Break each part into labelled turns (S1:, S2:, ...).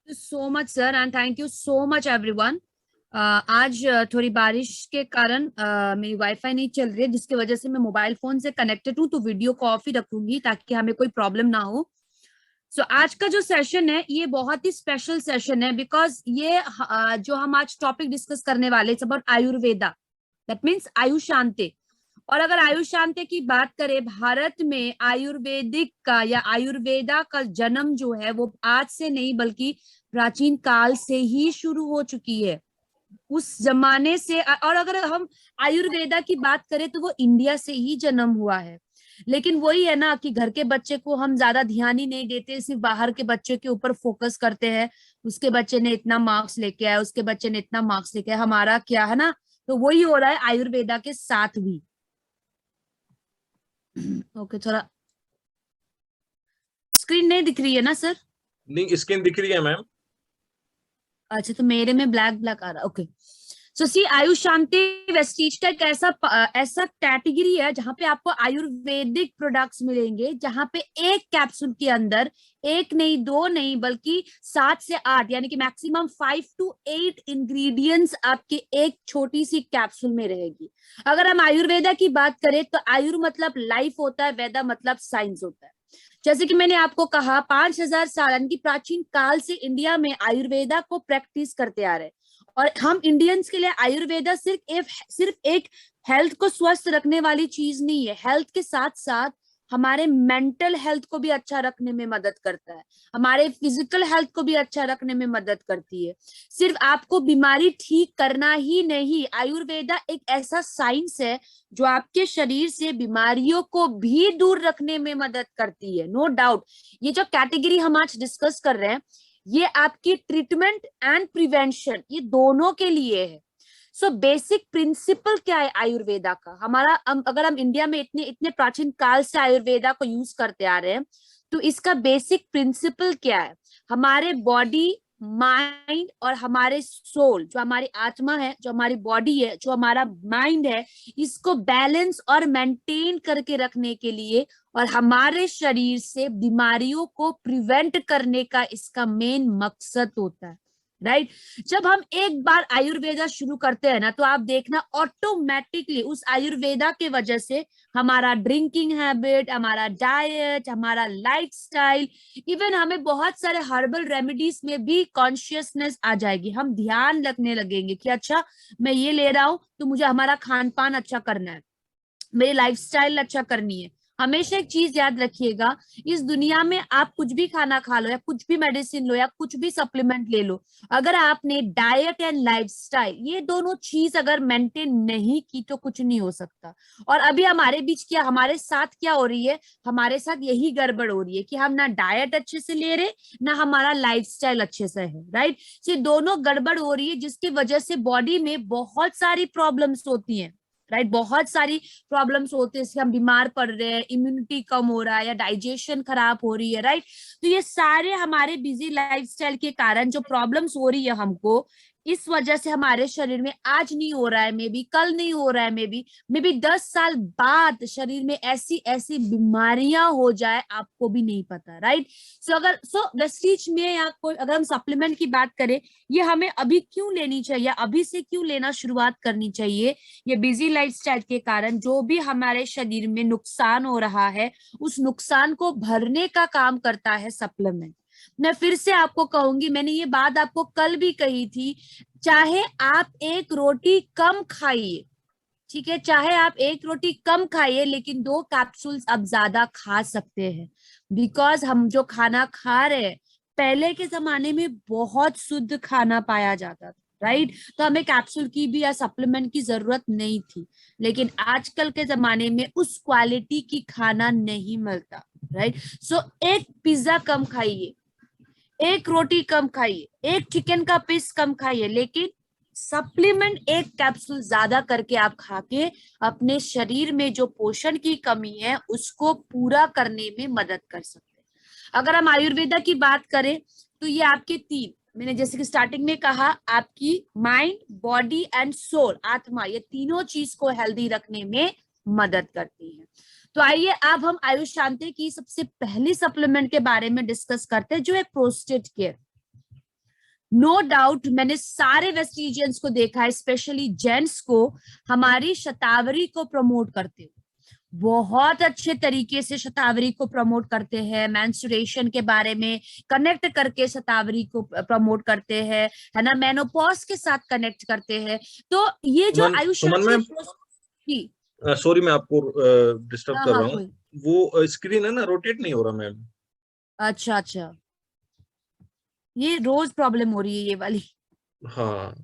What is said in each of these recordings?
S1: So much sir and thank you so much everyone. आज थोड़ी बारिश के कारण मेरी वाईफाई नहीं चल रही है, जिसकी वजह से मैं मोबाइल फोन से कनेक्टेड हूँ, तो वीडियो को ऑफ ही रखूंगी ताकि हमें कोई प्रॉब्लम ना हो। सो आज का जो सेशन है ये बहुत ही स्पेशल सेशन है, बिकॉज ये जो हम आज टॉपिक डिस्कस करने वाले it's about Ayurveda. That means Ayush Shanti. और अगर आयुष शांति की बात करें, भारत में आयुर्वेदिक का या आयुर्वेदा का जन्म जो है वो आज से नहीं बल्कि प्राचीन काल से ही शुरू हो चुकी है। उस जमाने से, और अगर हम आयुर्वेदा की बात करें तो वो इंडिया से ही जन्म हुआ है। लेकिन वही है ना कि घर के बच्चे को हम ज्यादा ध्यान ही नहीं देते, सिर्फ बाहर के बच्चे के ऊपर फोकस करते हैं। उसके बच्चे ने इतना मार्क्स लेके आया, उसके बच्चे ने इतना मार्क्स लेके आया, हमारा क्या है ना। तो वही हो रहा है आयुर्वेदा के साथ भी। ओके, थोड़ा स्क्रीन नहीं दिख रही है ना सर?
S2: नहीं, स्क्रीन दिख रही है मैम।
S1: अच्छा, तो मेरे में ब्लैक ब्लैक आ रहा। ओके। सो सी, आयुष शांति वेस्टीज का एक ऐसा कैटेगरी है जहां पे आपको आयुर्वेदिक प्रोडक्ट्स मिलेंगे, जहां पे एक कैप्सूल के अंदर एक नहीं, दो नहीं, बल्कि 7 से 8 यानी कि मैक्सिमम 5 to 8 इंग्रेडिएंट्स आपके एक छोटी सी कैप्सूल में रहेगी। अगर हम आयुर्वेदा की बात करें तो आयुर मतलब लाइफ होता है, वेदा मतलब साइंस होता है। जैसे कि मैंने आपको कहा, 5,000 साल यानी कि प्राचीन काल से इंडिया में आयुर्वेदा को प्रैक्टिस करते आ रहे हैं। और हम इंडियंस के लिए आयुर्वेदा सिर्फ एक हेल्थ को स्वस्थ रखने वाली चीज नहीं है, हेल्थ के साथ साथ हमारे मेंटल हेल्थ को भी अच्छा रखने में मदद करता है, हमारे फिजिकल हेल्थ को भी अच्छा रखने में मदद करती है। सिर्फ आपको बीमारी ठीक करना ही नहीं, आयुर्वेदा एक ऐसा साइंस है जो आपके शरीर से बीमारियों को भी दूर रखने में मदद करती है। नो डाउट, ये जो कैटेगरी हम आज डिस्कस कर रहे हैं ये आपकी ट्रीटमेंट एंड प्रिवेंशन, ये दोनों के लिए है। सो बेसिक प्रिंसिपल क्या है आयुर्वेदा का? अगर हम इंडिया में इतने इतने प्राचीन काल से आयुर्वेदा को यूज करते आ रहे हैं, तो इसका बेसिक प्रिंसिपल क्या है? हमारे बॉडी, माइंड और हमारे सोल, जो हमारी आत्मा है, जो हमारी बॉडी है, जो हमारा माइंड है, इसको बैलेंस और मेंटेन करके रखने के लिए और हमारे शरीर से बीमारियों को प्रिवेंट करने का इसका मेन मकसद होता है। राइट? जब हम एक बार आयुर्वेदा शुरू करते हैं ना, तो आप देखना ऑटोमेटिकली उस आयुर्वेदा के वजह से हमारा ड्रिंकिंग हैबिट, हमारा डाइट, हमारा लाइफस्टाइल, इवन हमें बहुत सारे हर्बल रेमेडीज में भी कॉन्शियसनेस आ जाएगी। हम ध्यान रखने लगेंगे कि अच्छा, मैं ये ले रहा हूं तो मुझे हमारा खान पान अच्छा करना है, मेरी लाइफस्टाइल अच्छा करनी है। हमेशा एक चीज याद रखिएगा, इस दुनिया में आप कुछ भी खाना खा लो या कुछ भी मेडिसिन लो या कुछ भी सप्लीमेंट ले लो, अगर आपने डाइट एंड लाइफस्टाइल ये दोनों चीज अगर मेंटेन नहीं की तो कुछ नहीं हो सकता। और अभी हमारे बीच क्या, हमारे साथ क्या हो रही है? हमारे साथ यही गड़बड़ हो रही है कि हम ना डाइट अच्छे से ले रहे, ना हमारा लाइफस्टाइल अच्छे से है। राइट? ये दोनों गड़बड़ हो रही है, जिसकी वजह से बॉडी में बहुत सारी प्रॉब्लम्स होती हैं। राइट? बहुत सारी प्रॉब्लम्स होते हैं, इससे हम बीमार पड़ रहे हैं, इम्यूनिटी कम हो रहा है या डाइजेशन खराब हो रही है। राइट? तो ये सारे हमारे बिजी लाइफस्टाइल के कारण जो प्रॉब्लम्स हो रही है हमको, इस वजह से हमारे शरीर में आज नहीं हो रहा है, मे बी कल नहीं हो रहा है, मे बी 10 साल बाद शरीर में ऐसी ऐसी बीमारियां हो जाए आपको भी नहीं पता। राइट? सो वेस्टीज में या कोई अगर हम सप्लीमेंट की बात करें, ये हमें अभी क्यों लेनी चाहिए, अभी से क्यों लेना शुरुआत करनी चाहिए? ये बिजी लाइफस्टाइल के कारण जो भी हमारे शरीर में नुकसान हो रहा है, उस नुकसान को भरने का काम करता है सप्लीमेंट। मैं फिर से आपको कहूंगी, मैंने ये बात आपको कल भी कही थी, चाहे आप एक रोटी कम खाइए, ठीक है, चाहे आप एक रोटी कम खाइए, लेकिन 2 कैप्सूल्स आप ज्यादा खा सकते हैं। बिकॉज हम जो खाना खा रहे हैं, पहले के जमाने में बहुत शुद्ध खाना पाया जाता था। राइट? तो हमें कैप्सूल की भी या सप्लीमेंट की जरूरत नहीं थी। लेकिन आजकल के जमाने में उस क्वालिटी की खाना नहीं मिलता। राइट? सो एक पिज्जा कम खाइए, एक रोटी कम खाइए, एक चिकन का पीस कम खाइए, लेकिन सप्लीमेंट एक कैप्सूल ज्यादा करके आप खा के अपने शरीर में जो पोषण की कमी है उसको पूरा करने में मदद कर सकते हैं। अगर हम आयुर्वेदा की बात करें तो ये आपके 3, मैंने जैसे कि स्टार्टिंग में कहा, आपकी माइंड, बॉडी एंड सोल, आत्मा, ये तीनों चीज को हेल्दी रखने में मदद करती है। तो आइए अब हम आयुष शांति की सबसे पहली सप्लीमेंट के बारे में डिस्कस करते हैं, जो है प्रोस्टेट केयर। नो डाउट मैंने सारे वेस्टिजियंस को देखा है, स्पेशली जेंट्स को हमारी शतावरी को प्रमोट करते हुए, बहुत अच्छे तरीके से शतावरी को प्रमोट करते हैं, मेंस्ट्रुएशन के बारे में कनेक्ट करके शतावरी को प्रमोट करते हैं, है ना, मेनोपॉज के साथ कनेक्ट करते हैं। तो ये जो
S2: सुमन
S1: आयुष
S2: सुमन मैम,
S1: जी,
S2: सॉरी मैं आपको डिस्टर्ब
S1: हाँ
S2: कर
S1: हाँ
S2: रहा हूँ।
S1: कोई,
S2: वो स्क्रीन है ना, रोटेट नहीं हो रहा मैम।
S1: अच्छा अच्छा, ये रोज प्रॉब्लम हो रही है ये वाली,
S2: हाँ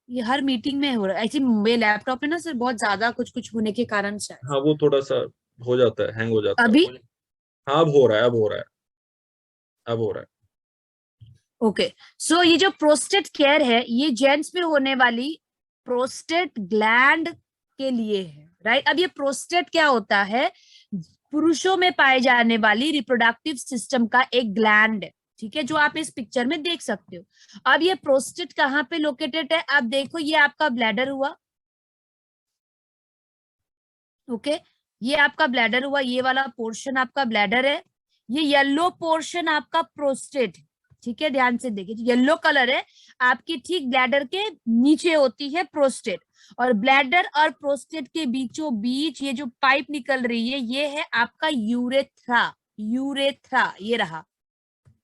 S1: ये हर मीटिंग में हो रहा है एक्चुअली, मेरे लैपटॉप में ना सर बहुत ज्यादा कुछ कुछ होने के कारण शायद।
S2: हाँ, वो थोड़ा सा हो जाता है, हैंग हो जाता है।
S1: अभी
S2: हाँ, अब हो रहा है, अब हो रहा है, अब हो रहा है।
S1: ओके, सो ये जो प्रोस्टेट केयर है ये जेंट्स में होने वाली प्रोस्टेट ग्लैंड के लिए है, राइट। अब ये प्रोस्टेट क्या होता है, पुरुषों में पाए जाने वाली रिप्रोडक्टिव सिस्टम का एक ग्लैंड है, ठीक है, जो आप इस पिक्चर में देख सकते हो। अब ये प्रोस्टेट कहाँ पे लोकेटेड है, आप देखो ये आपका ब्लैडर हुआ, ओके, ये आपका ब्लैडर हुआ, ये वाला पोर्शन आपका ब्लैडर है, ये येलो पोर्शन आपका प्रोस्टेट, ठीक है, ध्यान से देखिए, येलो कलर है आपकी, ठीक ब्लैडर के नीचे होती है प्रोस्टेट, और ब्लैडर और प्रोस्टेट के बीचों बीच ये जो पाइप निकल रही है ये है आपका यूरेथ्रा, यूरेथ्रा ये रहा,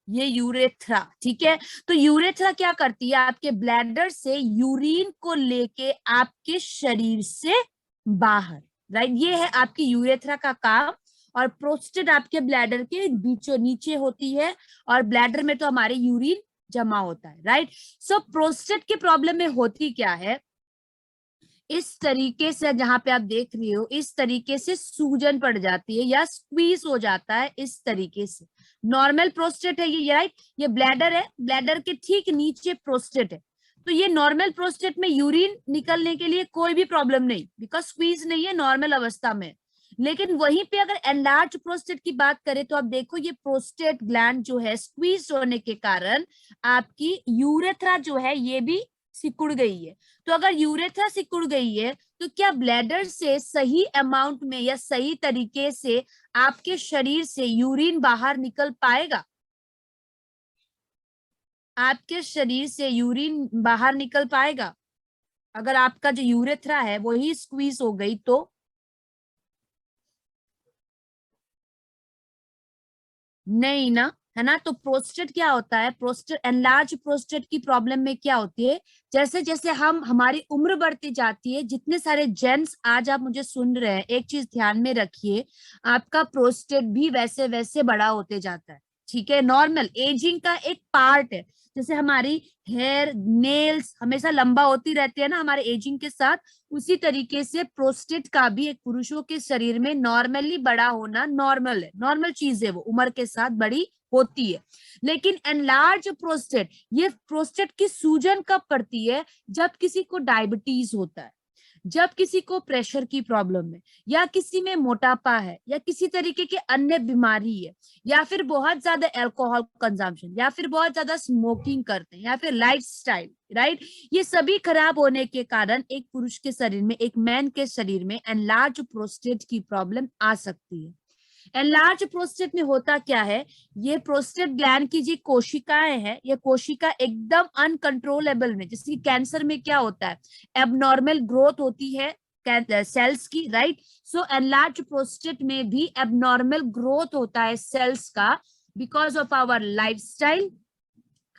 S1: ये यूरेथ्रा, ठीक है। तो यूरेथ्रा क्या करती है, आपके ब्लैडर से यूरिन को लेके आपके शरीर से बाहर, राइट, ये है आपकी यूरेथ्रा का काम। और प्रोस्टेट आपके ब्लैडर के बीचों नीचे होती है, और ब्लैडर में तो हमारे यूरिन जमा होता है, राइट। सो प्रोस्टेट की प्रॉब्लम में होती क्या है, इस तरीके से जहां पे आप देख रहे हो इस तरीके से सूजन पड़ जाती है या स्क्वीज हो जाता है इस तरीके से, नॉर्मल प्रोस्टेट है ये, राइट, ये ब्लैडर है, ब्लैडर के ठीक नीचे प्रोस्टेट है, तो ये नॉर्मल प्रोस्टेट में यूरिन निकलने के लिए कोई भी प्रॉब्लम नहीं, बिकॉज स्क्वीज नहीं है, नॉर्मल अवस्था में। लेकिन वहीं पे अगर एनलार्ज प्रोस्टेट की बात करें तो आप देखो ये प्रोस्टेट ग्लैंड जो है स्क्वीज होने के कारण आपकी यूरेथ्रा जो है ये भी सिकुड़ गई है। तो अगर यूरेथ्रा सिकुड़ गई है तो क्या ब्लैडर से सही अमाउंट में या सही तरीके से आपके शरीर से यूरिन बाहर निकल पाएगा, आपके शरीर से यूरिन बाहर निकल पाएगा, अगर आपका जो यूरेथ्रा है वो ही स्क्वीज हो गई तो नहीं ना, है ना। तो प्रोस्टेट क्या होता है, प्रोस्टेट एनलार्ज प्रोस्टेट की प्रॉब्लम में क्या होती है, जैसे जैसे हम हमारी उम्र बढ़ती जाती है, जितने सारे जेंट्स आज आप मुझे सुन रहे हैं, एक चीज ध्यान में रखिए, आपका प्रोस्टेट भी वैसे वैसे बड़ा होते जाता है, ठीक है, नॉर्मल एजिंग का एक पार्ट है। जैसे हमारी हेयर नेल्स हमेशा लंबा होती रहती है ना हमारे एजिंग के साथ, उसी तरीके से प्रोस्टेट का भी एक पुरुषों के शरीर में नॉर्मली बड़ा होना नॉर्मल है, नॉर्मल चीज है, वो उम्र के साथ बड़ी होती है। लेकिन एनलार्ज प्रोस्टेट, ये प्रोस्टेट की सूजन कब पड़ती है, जब किसी को डायबिटीज होता है, जब किसी को प्रेशर की प्रॉब्लम है, या किसी में मोटापा है, या किसी तरीके की अन्य बीमारी है, या फिर बहुत ज्यादा अल्कोहल कंजम्पशन, या फिर बहुत ज्यादा स्मोकिंग करते हैं, या फिर लाइफस्टाइल, राइट, ये सभी खराब होने के कारण एक पुरुष के शरीर में, एक मैन के शरीर में एनलार्ज प्रोस्टेट की प्रॉब्लम आ सकती है। एनलार्ज प्रोस्टेट में होता क्या है, ये प्रोस्टेट ग्लैंड की जो कोशिकाएं हैं, ये कोशिका एकदम अनकंट्रोलेबल में, जैसे कैंसर में क्या होता है, एबनॉर्मल ग्रोथ होती है सेल्स की, राइट। सो एनलार्ज प्रोस्टेट में भी एबनॉर्मल ग्रोथ होता है सेल्स का, बिकॉज ऑफ आवर लाइफस्टाइल,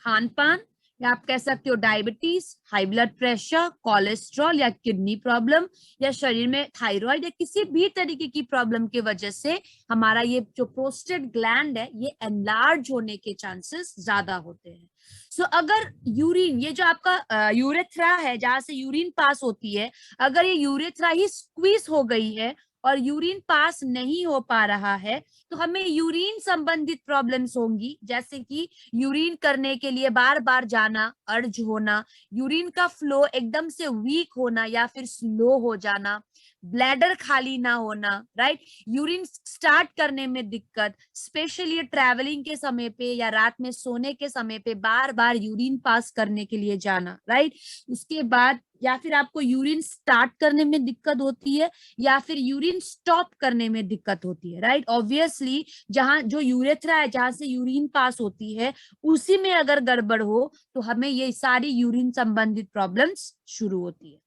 S1: खान पान, या आप कह सकते हो diabetes, high blood pressure, cholesterol, या किडनी प्रॉब्लम, या शरीर में थायराइड, या किसी भी तरीके की प्रॉब्लम की वजह से हमारा ये जो प्रोस्टेट ग्लैंड है ये एनलार्ज होने के चांसेस ज्यादा होते हैं। सो अगर यूरिन, ये जो आपका यूरेथ्रा है जहां से यूरिन पास होती है, अगर ये यूरेथ्रा ही स्क्वीज हो गई है और यूरिन पास नहीं हो पा रहा है, तो हमें यूरिन संबंधित प्रॉब्लम्स होंगी, जैसे कि यूरिन करने के लिए बार बार जाना, अर्ज होना, यूरिन का फ्लो एकदम से वीक होना या फिर स्लो हो जाना, ब्लैडर खाली ना होना, राइट, यूरिन स्टार्ट करने में दिक्कत, स्पेशली ट्रैवलिंग के समय पे या रात में सोने के समय पे बार बार यूरिन पास करने के लिए जाना, राइट, उसके बाद या फिर आपको यूरिन स्टार्ट करने में दिक्कत होती है या फिर यूरिन स्टॉप करने में दिक्कत होती है, राइट, ऑब्वियसली जहां जो यूरेथ्रा है जहां से यूरिन पास होती है उसी में अगर गड़बड़ हो तो हमें ये सारी यूरिन संबंधित प्रॉब्लम्स शुरू होती है।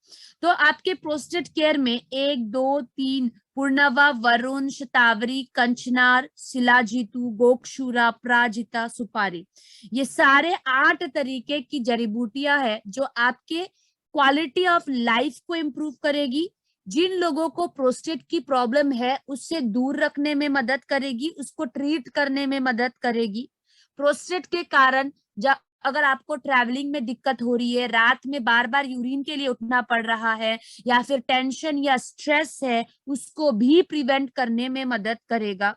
S1: तो आपके प्रोस्टेट केयर में 1, 2, 3 पूर्णवा, वरुण, शतावरी, कंचनार, शिलाजीतू, गोक्षूरा, प्राजिता, सुपारी, ये सारे 8 तरीके की जड़ी बूटियां है जो आपके क्वालिटी ऑफ लाइफ को इम्प्रूव करेगी, जिन लोगों को प्रोस्टेट की प्रॉब्लम है उससे दूर रखने में मदद करेगी, उसको ट्रीट करने में मदद करेगी। प्रोस्टेट के कारण अगर आपको ट्रैवलिंग में दिक्कत हो रही है, रात में बार बार यूरिन के लिए उठना पड़ रहा है या फिर टेंशन या स्ट्रेस है, उसको भी प्रिवेंट करने में मदद करेगा।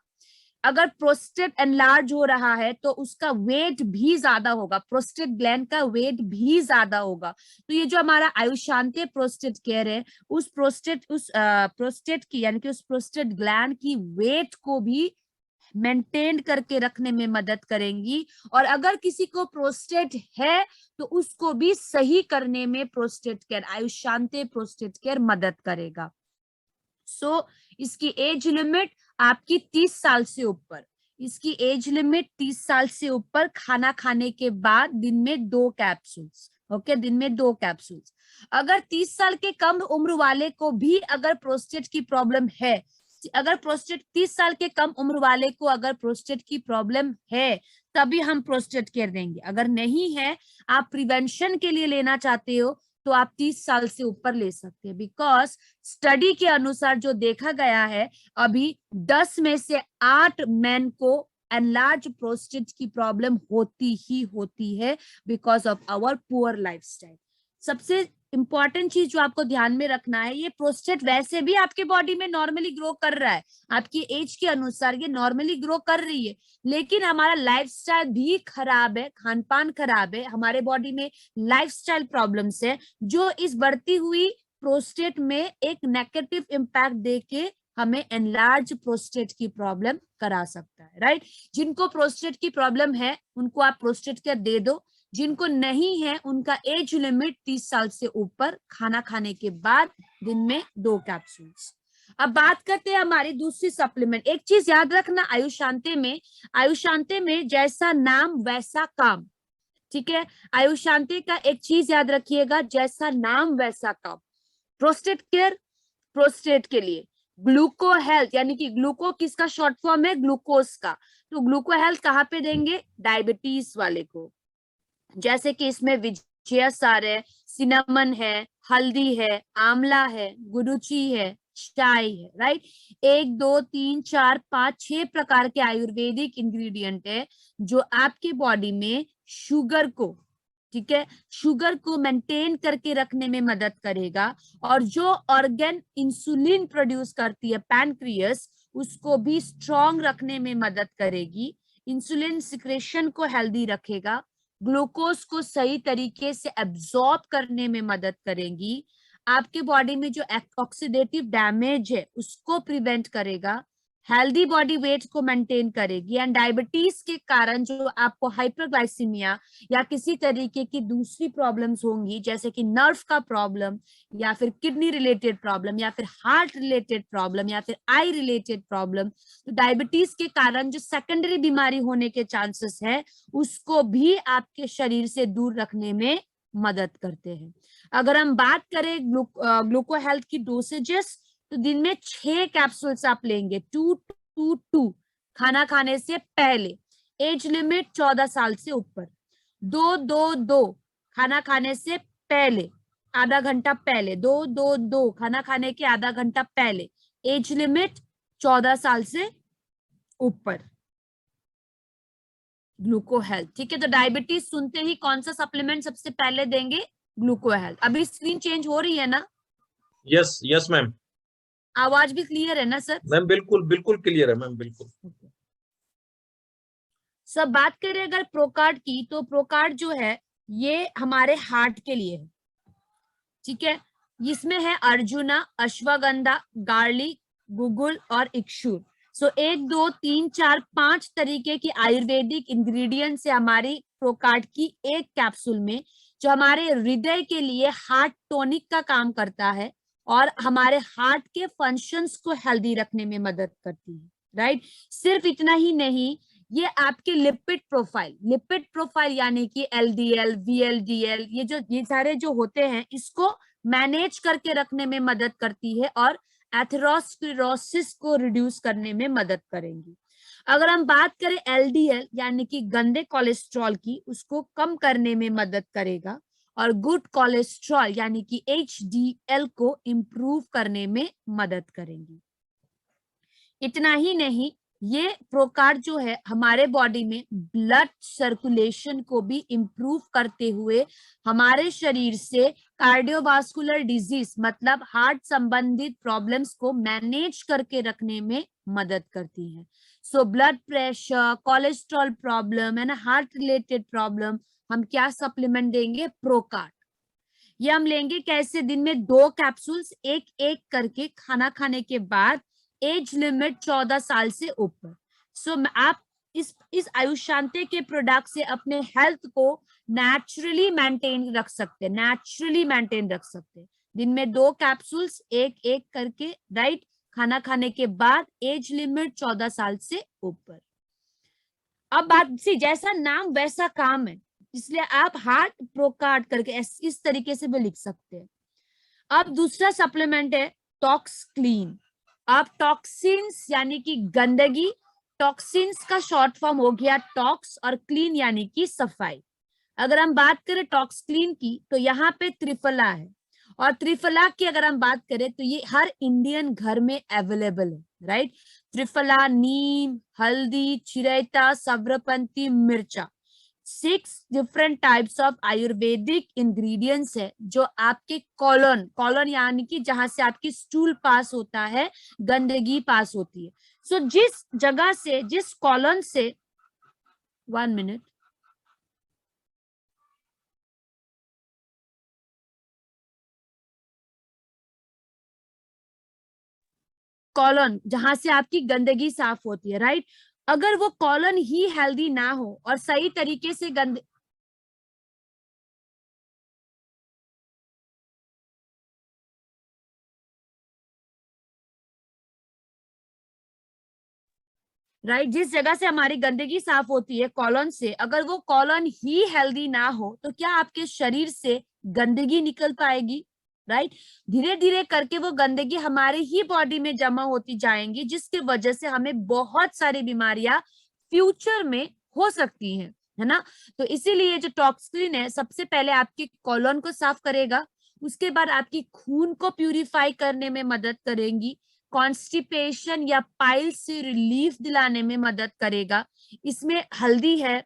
S1: अगर प्रोस्टेट एनलार्ज हो रहा है तो उसका वेट भी ज्यादा होगा, प्रोस्टेट ग्लैंड का वेट भी ज्यादा होगा। तो ये जो हमारा आयुषांति प्रोस्टेट केयर है उस प्रोस्टेट की यानी कि उस प्रोस्टेट ग्लैंड की वेट को भी मेंटेन करके रखने में मदद करेंगी। और अगर किसी को प्रोस्टेट है तो उसको भी सही करने में प्रोस्टेट केयर, आयुषांति प्रोस्टेट केयर मदद करेगा। इसकी एज लिमिट आपकी 30 साल से ऊपर, इसकी एज लिमिट 30 साल से ऊपर, खाना खाने के बाद दिन में 2 कैप्सूल्स, ओके, दिन में 2 कैप्सूल्स। अगर 30 साल के कम उम्र वाले को भी अगर प्रोस्टेट की प्रॉब्लम है, अगर प्रोस्टेट 30 साल के कम उम्र वाले को अगर प्रोस्टेट की प्रॉब्लम है तभी हम प्रोस्टेट केयर देंगे। अगर नहीं है, आप प्रिवेंशन के लिए लेना चाहते हो तो आप 30 साल से ऊपर ले सकते हैं। बिकॉज स्टडी के अनुसार जो देखा गया है, अभी 10 में से 8 मैन को एनलार्ज प्रोस्टेट की प्रॉब्लम होती ही होती है because of our poor lifestyle. सबसे इंपॉर्टेंट चीज जो आपको ध्यान में रखना है, ये प्रोस्टेट वैसे भी आपके बॉडी में नॉर्मली ग्रो कर रहा है, आपकी एज के अनुसार ये नॉर्मली ग्रो कर रही है, लेकिन हमारा लाइफस्टाइल भी खराब है, खान पान खराब है, हमारे बॉडी में लाइफस्टाइल प्रॉब्लम्स है जो इस बढ़ती हुई प्रोस्टेट में एक नेगेटिव इम्पैक्ट देके हमें एनलार्ज प्रोस्टेट की प्रॉब्लम करा सकता है, राइट। जिनको प्रोस्टेट की प्रॉब्लम है उनको आप प्रोस्टेट केयर दे दो, जिनको नहीं है उनका एज लिमिट 30 साल से ऊपर, खाना खाने के बाद दिन में 2 कैप्सूल्स। अब बात करते हैं हमारी दूसरी सप्लीमेंट। एक चीज याद रखना, आयुषांति में जैसा नाम वैसा काम, ठीक है। आयुषांति का एक चीज याद रखिएगा, जैसा नाम वैसा काम। प्रोस्टेट केयर, प्रोस्टेट के लिए ग्लूको हेल्थ, यानी कि ग्लूको किसका शॉर्ट फॉर्म है, ग्लूकोज का, तो ग्लूको हेल्थ कहाँ पे देंगे, डायबिटीज वाले को। जैसे कि इसमें विजयसार है, सिनेमन है, हल्दी है, आंवला है, गुरुची है, चाय है, राइट। 1, 2, 3, 4, 5, 6 प्रकार के आयुर्वेदिक इंग्रेडिएंट है जो आपके बॉडी में शुगर को, ठीक है, शुगर को मेंटेन करके रखने में मदद करेगा। और जो ऑर्गन इंसुलिन प्रोड्यूस करती है, पैनक्रियास, उसको भी स्ट्रॉन्ग रखने में मदद करेगी। इंसुलिन सिक्रेशन को हेल्दी रखेगा, ग्लूकोज को सही तरीके से एब्जॉर्ब करने में मदद करेगी, आपके बॉडी में जो ऑक्सीडेटिव डैमेज है उसको प्रिवेंट करेगा, हेल्दी बॉडी वेट को मेंटेन करेगी। एंड डायबिटीज के कारण जो आपको हाइपरग्लाइसीमिया या किसी तरीके की दूसरी प्रॉब्लम्स होंगी, जैसे कि नर्व का प्रॉब्लम या फिर किडनी रिलेटेड प्रॉब्लम या फिर हार्ट रिलेटेड प्रॉब्लम या फिर आई रिलेटेड प्रॉब्लम, तो डायबिटीज के कारण जो सेकेंडरी बीमारी होने के चांसेस है उसको भी आपके शरीर से दूर रखने में मदद करते हैं। अगर हम बात करें ग्लूको हेल्थ की डोसेजेस, तो दिन में 6 कैप्सूल्स आप लेंगे, 2-2-2 खाना खाने से पहले, एज लिमिट 14 साल से ऊपर। 2-2-2 खाना खाने से पहले, आधा घंटा पहले, 2-2-2 खाना खाने के आधा घंटा पहले, एज लिमिट 14 साल से ऊपर। ग्लूको हेल्थ, ठीक है। तो डायबिटीज सुनते ही कौन सा सप्लीमेंट सबसे पहले देंगे, ग्लूको हेल्थ। अभी स्क्रीन चेंज हो रही है ना?
S2: Yes yes ma'am.
S1: आवाज भी क्लियर है ना सर?
S2: मैम बिल्कुल बिल्कुल क्लियर है मैम, बिल्कुल।
S1: सब बात करें अगर प्रोकार्ड की, तो प्रोकार्ड जो है ये हमारे हार्ट के लिए है, ठीक है। इसमें है अर्जुना, अश्वगंधा, गार्लिक, गुगुल और इक्षुर। सो 1 2 3 4 5 तरीके की आयुर्वेदिक इंग्रेडिएंट्स है हमारी प्रोकार्ड की एक कैप्सूल में, जो हमारे हृदय के लिए हार्ट टॉनिक का काम करता है और हमारे हार्ट के फंक्शंस को हेल्दी रखने में मदद करती है, राइट। सिर्फ इतना ही नहीं, ये आपके लिपिड प्रोफाइल यानी कि एलडीएल, वीएलडीएल, ये सारे जो होते हैं इसको मैनेज करके रखने में मदद करती है और एथेरोस्क्लेरोसिस को रिड्यूस करने में मदद करेंगी। अगर हम बात करें एलडीएल यानी कि गंदे कोलेस्ट्रॉल की, उसको कम करने में मदद करेगा और गुड कोलेस्ट्रॉल यानी कि एचडीएल को इम्प्रूव करने में मदद करेंगी। इतना ही नहीं, ये प्रोकार्ड जो है हमारे बॉडी में ब्लड सर्कुलेशन को भी इम्प्रूव करते हुए हमारे शरीर से कार्डियोवास्कुलर डिजीज मतलब हार्ट संबंधित प्रॉब्लम्स को मैनेज करके रखने में मदद करती है। So blood pressure, cholesterol problem है ना, हार्ट रिलेटेड प्रॉब्लम, हम क्या सप्लीमेंट देंगे? प्रोकार्ड। ये हम लेंगे कैसे? दिन में 2 कैप्सूल्स एक एक करके खाना खाने के बाद, एज लिमिट 14 साल से ऊपर। सो आप इस आयुष शांति के प्रोडक्ट से अपने हेल्थ को नेचुरली मेंटेन रख सकते हैं, दिन में 2 कैप्सूल्स एक एक करके, राइट, खाना खाने के बाद, एज लिमिट 14 साल से ऊपर। अब बात सी, जैसा नाम वैसा काम है, इसलिए आप हार्ट प्रोकार्ड करके इस तरीके से भी लिख सकते हैं। अब दूसरा सप्लीमेंट है टॉक्स क्लीन। आप टॉक्सिन्स यानी कि गंदगी, टॉक्सिन्स का शॉर्ट फॉर्म हो गया टॉक्स, और क्लीन यानी कि सफाई। अगर हम बात करें टॉक्स क्लीन की, तो यहाँ पे त्रिफला है, और त्रिफला की अगर हम बात करें तो ये हर इंडियन घर में अवेलेबल है, राइट। त्रिफला, नीम, हल्दी, चिरैता, सब्रपंती, मिर्चा, 6 different types of Ayurvedic ingredients है जो आपके कॉलन यानी कि जहां से आपकी स्टूल पास होता है, गंदगी पास होती है। सो जिस जगह से, जिस कॉलन से, 1 मिनट, कॉलन जहां से आपकी गंदगी साफ होती है, राइट। अगर वो कॉलन ही हेल्दी ना हो और सही तरीके से राइट, जिस जगह से हमारी गंदगी साफ होती है कॉलन से, अगर वो कॉलन ही हेल्दी ना हो तो क्या आपके शरीर से गंदगी निकल पाएगी? राइट, धीरे धीरे करके वो गंदगी हमारे ही बॉडी में जमा होती जाएंगी, जिसकी वजह से हमें बहुत सारी बीमारियां फ्यूचर में हो सकती हैं, है ना। तो इसीलिए जो टॉक्सिन है सबसे पहले आपके कॉलन को साफ करेगा, उसके बाद आपकी खून को प्यूरिफाई करने में मदद करेंगी, कॉन्स्टिपेशन या पाइल से रिलीफ दिलाने में मदद करेगा। इसमें हल्दी है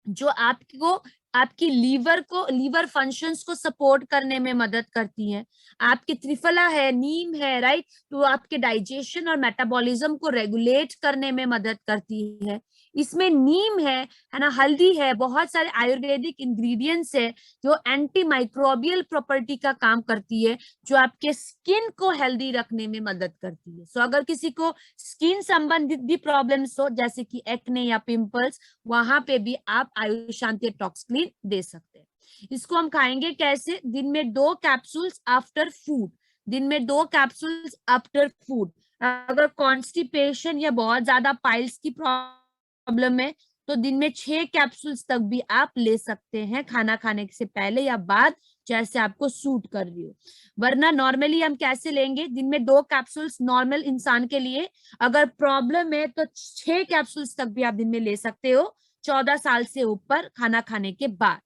S1: जो आपको, आपकी लीवर फंक्शंस को सपोर्ट करने में मदद करती है। आपकी त्रिफला है, नीम है, राइट, तो आपके डाइजेशन और मेटाबॉलिज्म को रेगुलेट करने में मदद करती है। इसमें नीम है ना, हल्दी है, बहुत सारे आयुर्वेदिक इंग्रेडिएंट्स है जो एंटी माइक्रोबियल प्रॉपर्टी का काम करती है, जो आपके स्किन को हेल्दी रखने में मदद करती है। सो अगर किसी को स्किन संबंधित भी प्रॉब्लम्स हो, जैसे कि एक्ने या पिंपल्स, वहां पे भी आप आयुष शांति टॉक्स क्लीन दे सकते हैं। इसको हम खाएंगे कैसे? दिन में 2 कैप्सूल्स आफ्टर फूड, दिन में 2 कैप्सूल्स आफ्टर फूड। अगर कॉन्स्टिपेशन या बहुत ज्यादा पाइल्स की प्रॉब्लम है तो दिन में 6 कैप्सूल्स तक भी आप ले सकते हैं, खाना खाने से पहले या बाद, जैसे आपको सूट कर रही हो। वरना नॉर्मली हम कैसे लेंगे? दिन में 2 कैप्सूल्स नॉर्मल इंसान के लिए, अगर प्रॉब्लम है तो 6 कैप्सूल्स तक भी आप दिन में ले सकते हो, 14 साल से ऊपर खाना खाने के बाद,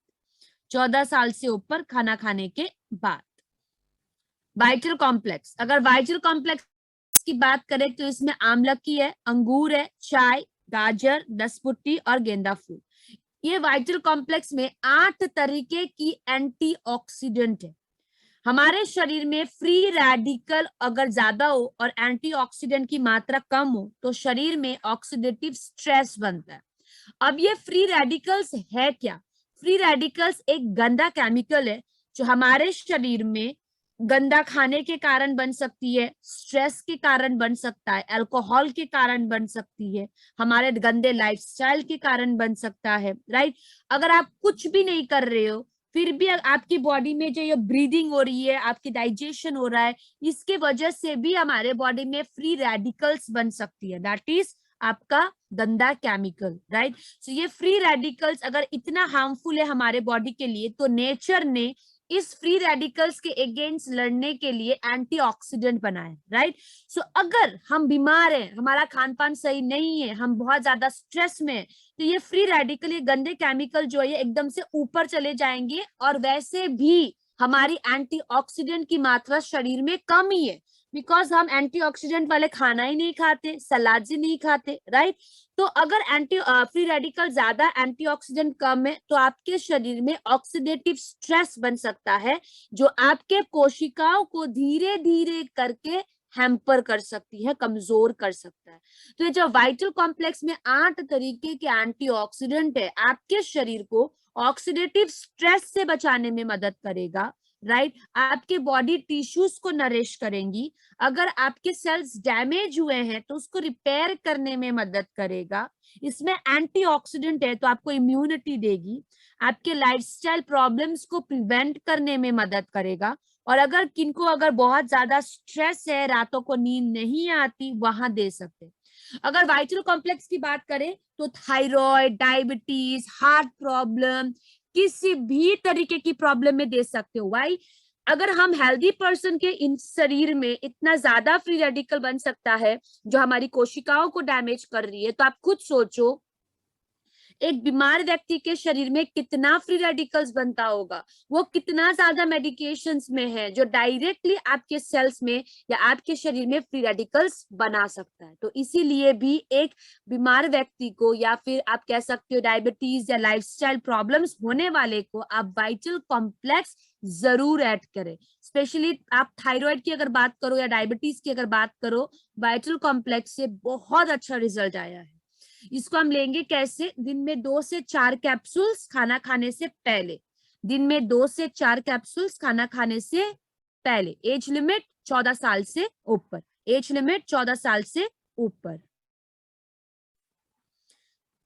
S1: 14 साल से ऊपर खाना खाने के बाद। वाइटल कॉम्प्लेक्स, अगर वाइटल कॉम्प्लेक्स की बात करें तो इसमें आमलकी है, अंगूर है, चाय, गाजर, दसपुट्टी और गेंदा फूल। ये वाइटल कॉम्प्लेक्स में 8 तरीके की एंटीऑक्सीडेंट है। हमारे शरीर में फ्री रेडिकल अगर ज्यादा हो और एंटीऑक्सीडेंट की मात्रा कम हो तो शरीर में ऑक्सीडेटिव स्ट्रेस बनता है। अब ये फ्री रेडिकल्स है क्या? फ्री रेडिकल्स एक गंदा केमिकल है जो हमारे शरीर में गंदा खाने के कारण बन सकती है, स्ट्रेस के कारण बन सकता है, अल्कोहल के कारण बन सकती है, हमारे गंदे लाइफस्टाइल के कारण बन सकता है, राइट। अगर आप कुछ भी नहीं कर रहे हो फिर भी आपकी बॉडी में जो ये ब्रीदिंग हो रही है, आपकी डाइजेशन हो रहा है, इसके वजह से भी हमारे बॉडी में फ्री रेडिकल्स बन सकती है, दैट इज आपका गंदा केमिकल, राइट। सो ये फ्री रेडिकल्स अगर इतना हार्मफुल है हमारे बॉडी के लिए, तो नेचर ने इस फ्री रेडिकल्स के अगेंस्ट लड़ने के लिए एंटीऑक्सीडेंट बनाए, राइट। सो अगर हम बीमार हैं, हमारा खान पान सही नहीं है, हम बहुत ज्यादा स्ट्रेस में हैं, तो ये फ्री रेडिकल, ये गंदे केमिकल जो है ये एकदम से ऊपर चले जाएंगे, और वैसे भी हमारी एंटीऑक्सीडेंट की मात्रा शरीर में कम ही है, बिकॉज हम एंटीऑक्सीडेंट वाले खाना ही नहीं खाते, सलाद ही नहीं खाते, राइट। तो अगर फ्री रेडिकल ज्यादा, एंटीऑक्सीडेंट कम है, तो आपके शरीर में ऑक्सीडेटिव स्ट्रेस बन सकता है, जो आपके कोशिकाओं को धीरे धीरे करके हैम्पर कर सकती है, कमजोर कर सकता है। तो ये जो वाइटल कॉम्प्लेक्स में 8 तरीके के एंटीऑक्सीडेंट है, आपके शरीर को ऑक्सीडेटिव स्ट्रेस से बचाने में मदद करेगा, राइट। आपके बॉडी टिश्यूज को नरिश करेंगी, अगर आपके सेल्स डैमेज हुए हैं तो उसको रिपेयर करने में मदद करेगा, इसमें एंटीऑक्सीडेंट है तो आपको इम्यूनिटी देगी, आपके लाइफस्टाइल प्रॉब्लम्स को प्रिवेंट करने में मदद करेगा, और अगर किनको अगर बहुत ज्यादा स्ट्रेस है, रातों को नींद नहीं आती, वहां दे सकते। अगर वाइटल कॉम्प्लेक्स की बात करें तो थायराइड, डायबिटीज, हार्ट प्रॉब्लम, किसी भी तरीके की प्रॉब्लम में दे सकते हो। वाई? अगर हम हेल्दी पर्सन के इन शरीर में इतना ज्यादा फ्री रेडिकल बन सकता है जो हमारी कोशिकाओं को डैमेज कर रही है, तो आप खुद सोचो एक बीमार व्यक्ति के शरीर में कितना फ्री रेडिकल्स बनता होगा, वो कितना ज्यादा मेडिकेशंस में है जो डायरेक्टली आपके सेल्स में या आपके शरीर में फ्री रेडिकल्स बना सकता है। तो इसीलिए भी एक बीमार व्यक्ति को, या फिर आप कह सकते हो डायबिटीज या लाइफस्टाइल प्रॉब्लम्स होने वाले को, आप वाइटल कॉम्प्लेक्स जरूर ऐड करें। स्पेशली आप थायराइड की अगर बात करो या डायबिटीज की अगर बात करो, वाइटल कॉम्प्लेक्स से बहुत अच्छा रिजल्ट आया है। इसको हम लेंगे कैसे? दिन में 2 से 4 कैप्सूल्स खाना खाने से पहले, दिन में 2 से 4 कैप्सूल्स खाना खाने से पहले। एज लिमिट 14 साल से ऊपर, एज लिमिट 14 साल से ऊपर।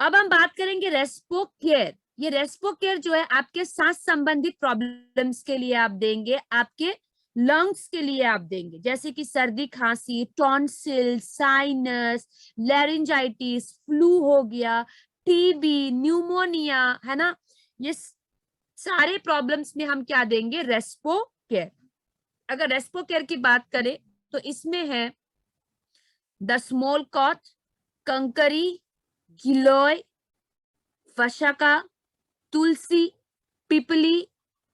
S1: अब हम बात करेंगे रेस्पो केयर। ये रेस्पो केयर जो है आपके सांस संबंधित प्रॉब्लम्स के लिए आप देंगे, आपके लंग्स के लिए आप देंगे, जैसे कि सर्दी खांसी, टॉन्सिल, साइनस, लैरिंजाइटिस, फ्लू हो गया, टीबी, न्यूमोनिया, है ना। ये सारे प्रॉब्लम्स में हम क्या देंगे? रेस्पो केयर। अगर रेस्पो केयर की बात करें तो इसमें है दसमोलकॉथ, कंकरी, गिलोय, वशका, तुलसी, पिपली,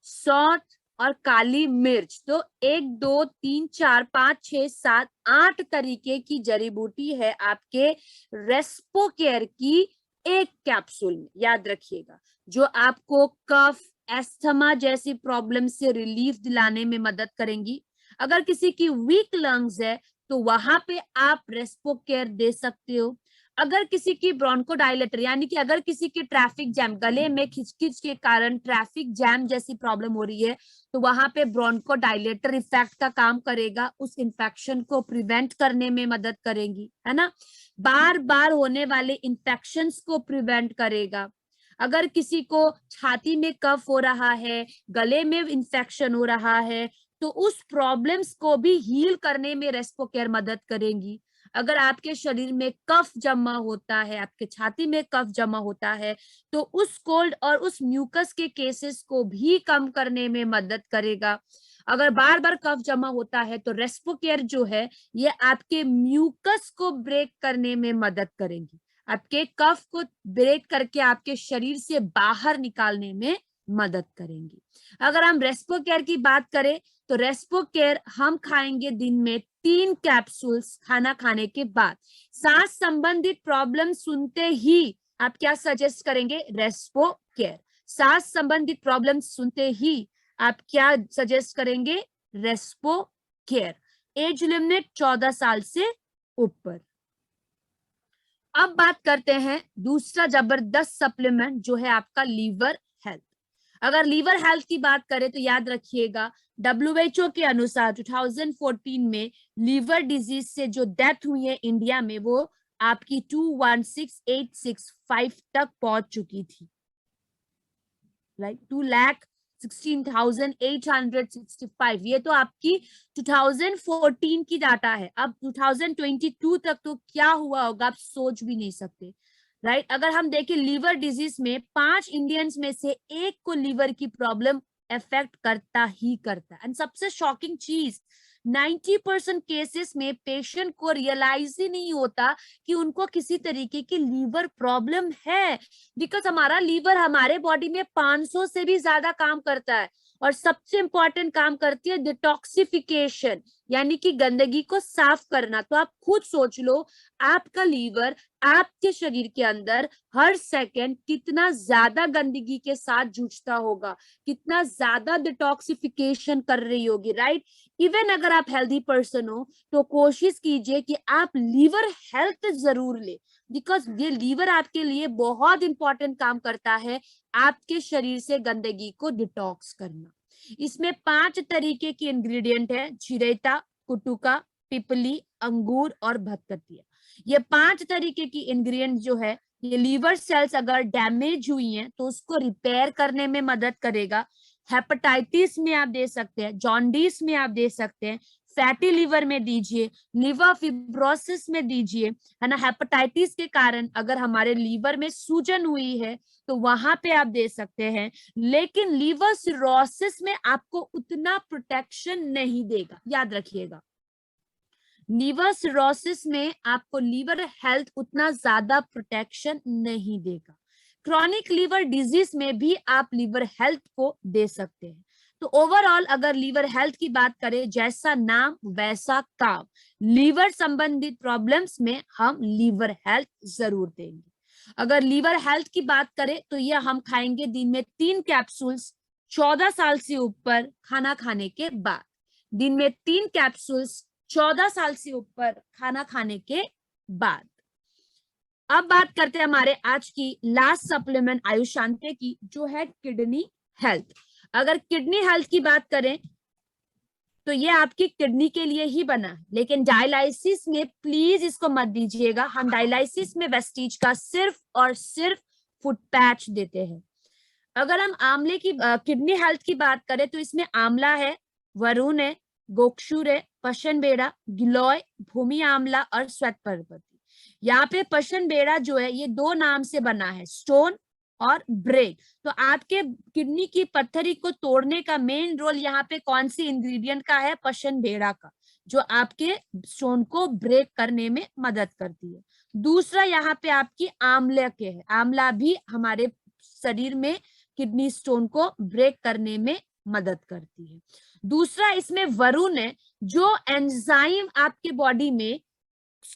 S1: सौंठ और काली मिर्च। तो 1 2 3 4 5 6 7 8 तरीके की जड़ी बूटी है आपके रेस्पो केयर की एक कैप्सूल में, याद रखिएगा, जो आपको कफ, एस्थमा जैसी प्रॉब्लम से रिलीफ दिलाने में मदद करेंगी। अगर किसी की वीक लंग्स है तो वहां पे आप रेस्पो केयर दे सकते हो। अगर किसी की ब्रोंकोडायलेटर, यानी कि अगर किसी की ट्रैफिक जैम, गले में खिचखिच के कारण ट्रैफिक जैम जैसी प्रॉब्लम हो रही है, तो वहां पे ब्रोंकोडायलेटर इफेक्ट का काम करेगा, उस इंफेक्शन को प्रिवेंट करने में मदद करेंगी, है ना। बार बार होने वाले इंफेक्शंस को प्रिवेंट करेगा। अगर किसी को छाती में कफ हो रहा है, गले में इंफेक्शन हो रहा है, तो उस प्रॉब्लम्स को भी हील करने में रेस्पो केयर मदद करेंगी। अगर आपके शरीर में कफ जमा होता है, आपके छाती में कफ जमा होता है, तो उस कोल्ड और उस म्यूकस के केसेस को भी कम करने में मदद करेगा। अगर बार बार कफ जमा होता है तो रेस्पो केयर जो है ये आपके म्यूकस को ब्रेक करने में मदद करेंगी, आपके कफ को ब्रेक करके आपके शरीर से बाहर निकालने में मदद करेंगी। अगर हम रेस्पो केयर की बात करें तो रेस्पो केयर हम खाएंगे दिन में 3 कैप्सूल्स खाना खाने के बाद। सांस संबंधित प्रॉब्लम सुनते ही आप क्या सजेस्ट करेंगे? रेस्पो केयर। सांस संबंधित प्रॉब्लम सुनते ही आप क्या सजेस्ट करेंगे? रेस्पो केयर। एज लिमिट 14 साल से ऊपर। अब बात करते हैं दूसरा जबरदस्त सप्लीमेंट जो है आपका लीवर हेल्थ। अगर लीवर हेल्थ की बात करें तो याद रखिएगा WHO के अनुसार 2014 में लीवर डिजीज से जो डेथ हुई है इंडिया में वो आपकी 216,865 तक पहुंच चुकी थी, राइट। 2,16,865, ये तो आपकी 2014 की डाटा है। अब 2022 तक तो क्या हुआ होगा आप सोच भी नहीं सकते, राइट। अगर हम देखें लीवर डिजीज में 5 इंडियंस में से एक को लीवर की प्रॉब्लम इफेक्ट करता ही करता है। एंड सबसे शॉकिंग चीज 90% केसेस में पेशेंट को रियलाइज ही नहीं होता कि उनको किसी तरीके की लीवर प्रॉब्लम है, बिकॉज हमारा लीवर हमारे बॉडी में 500 से भी ज्यादा काम करता है और सबसे इंपॉर्टेंट काम करती है डिटॉक्सिफिकेशन, यानी कि गंदगी को साफ करना। तो आप खुद सोच लो आपका लीवर आपके शरीर के अंदर हर सेकंड कितना ज्यादा गंदगी के साथ जूझता होगा, कितना ज्यादा डिटॉक्सिफिकेशन कर रही होगी, राइट। इवन अगर आप हेल्दी पर्सन हो तो कोशिश कीजिए कि आप लीवर हेल्थ जरूर ले, बिकॉज ये लीवर आपके लिए बहुत इंपॉर्टेंट काम करता है आपके शरीर से गंदगी को डिटॉक्स करना। इसमें 5 तरीके की इंग्रेडिएंट है, चिरेता, कुटुका, पिपली, अंगूर और भतकटिया। ये 5 तरीके की इंग्रेडिएंट जो है ये लीवर सेल्स अगर डैमेज हुई हैं तो उसको रिपेयर करने में मदद करेगा। हेपेटाइटिस में आप दे सकते हैं, जॉन्डिस में आप दे सकते हैं, फैटी लीवर में दीजिए, लिवर फिब्रोसिस में दीजिए, है ना। हेपेटाइटिस के कारण अगर हमारे लीवर में सूजन हुई है तो वहां पे आप दे सकते हैं, लेकिन लीवर सिरोसिस में आपको उतना प्रोटेक्शन नहीं देगा, याद रखिएगा। लीवर सिरोसिस में आपको लीवर हेल्थ उतना ज्यादा प्रोटेक्शन नहीं देगा। क्रॉनिक लीवर डिजीज में भी आप लीवर हेल्थ को दे सकते हैं। तो ओवरऑल अगर लीवर हेल्थ की बात करें, जैसा नाम वैसा काम, लीवर संबंधित प्रॉब्लम्स में हम लीवर हेल्थ जरूर देंगे। अगर लीवर हेल्थ की बात करें तो यह हम खाएंगे दिन में 3 कैप्सूल्स 14 साल से ऊपर खाना खाने के बाद, दिन में 3 कैप्सूल्स 14 साल से ऊपर खाना खाने के बाद। अब बात करते हैं हमारे आज की लास्ट सप्लीमेंट आयुष शांति की, जो है किडनी हेल्थ। अगर किडनी हेल्थ की बात करें तो ये आपकी किडनी के लिए ही बना है, लेकिन डायलाइसिस में प्लीज इसको मत दीजिएगा। हम डायलाइसिस में वेस्टीज का सिर्फ और सिर्फ फुट पैच देते हैं। अगर हम आंवले की किडनी हेल्थ की बात करें तो इसमें आंवला है, वरुण है, गोक्षुर है, पशन बेड़ा, गिलोय, भूमि आंवला और श्वेत पर्वती। यहाँ पे पशन बेड़ा जो है ये 2 नाम से बना है, स्टोन और ब्रेक। तो आपके किडनी की पत्थरी को तोड़ने का मेन रोल यहाँ पे कौन सी इंग्रेडिएंट का है? पशन बेड़ा का, जो आपके स्टोन को ब्रेक करने में मदद करती है। दूसरा यहाँ पे आपकी आंवला के है, आंवला भी हमारे शरीर में किडनी स्टोन को ब्रेक करने में मदद करती है। दूसरा इसमें वरुण है, जो एंजाइम आपके बॉडी में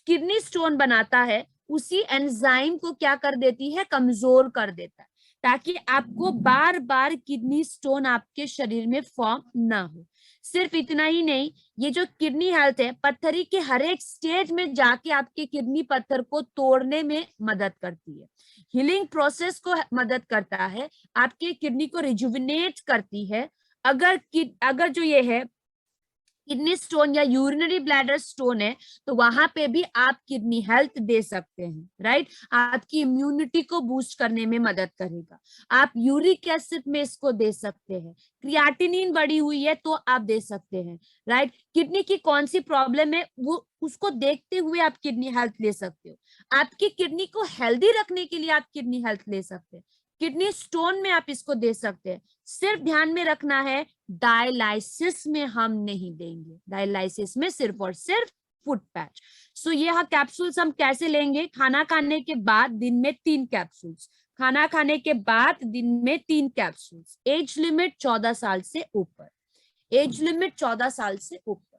S1: किडनी स्टोन बनाता है उसी एंजाइम को क्या कर देती है? कमजोर कर देता है, ताकि आपको बार बार किडनी स्टोन आपके शरीर में फॉर्म ना हो। सिर्फ इतना ही नहीं, ये जो किडनी हेल्थ है पत्थरी के हर एक स्टेज में जाके आपके किडनी पत्थर को तोड़ने में मदद करती है, हीलिंग प्रोसेस को मदद करता है, आपके किडनी को रिजुविनेट करती है। अगर जो ये है किडनी स्टोन या यूरिनरी ब्लैडर स्टोन है तो वहां पे भी आप किडनी हेल्थ दे सकते हैं, राइट। आपकी इम्यूनिटी को बूस्ट करने में मदद करेगा। आप यूरिक एसिड में इसको दे सकते हैं, क्रिएटिनिन बढ़ी हुई है तो आप दे सकते हैं, राइट। किडनी की कौन सी प्रॉब्लम है वो उसको देखते हुए आप किडनी हेल्थ ले सकते हो। आपकी किडनी को हेल्दी रखने के लिए आप किडनी हेल्थ ले सकते हैं, किडनी स्टोन में आप इसको दे सकते हैं। सिर्फ ध्यान में रखना है डायलाइसिस में हम नहीं देंगे, डायलाइसिस में सिर्फ और सिर्फ फुट पैच। सो ये कैप्सूल्स हम कैसे लेंगे? खाना खाने के बाद दिन में 3 कैप्सूल्स, खाना खाने के बाद दिन में 3 कैप्सूल्स। एज लिमिट 14 साल से ऊपर, एज लिमिट 14 साल से ऊपर।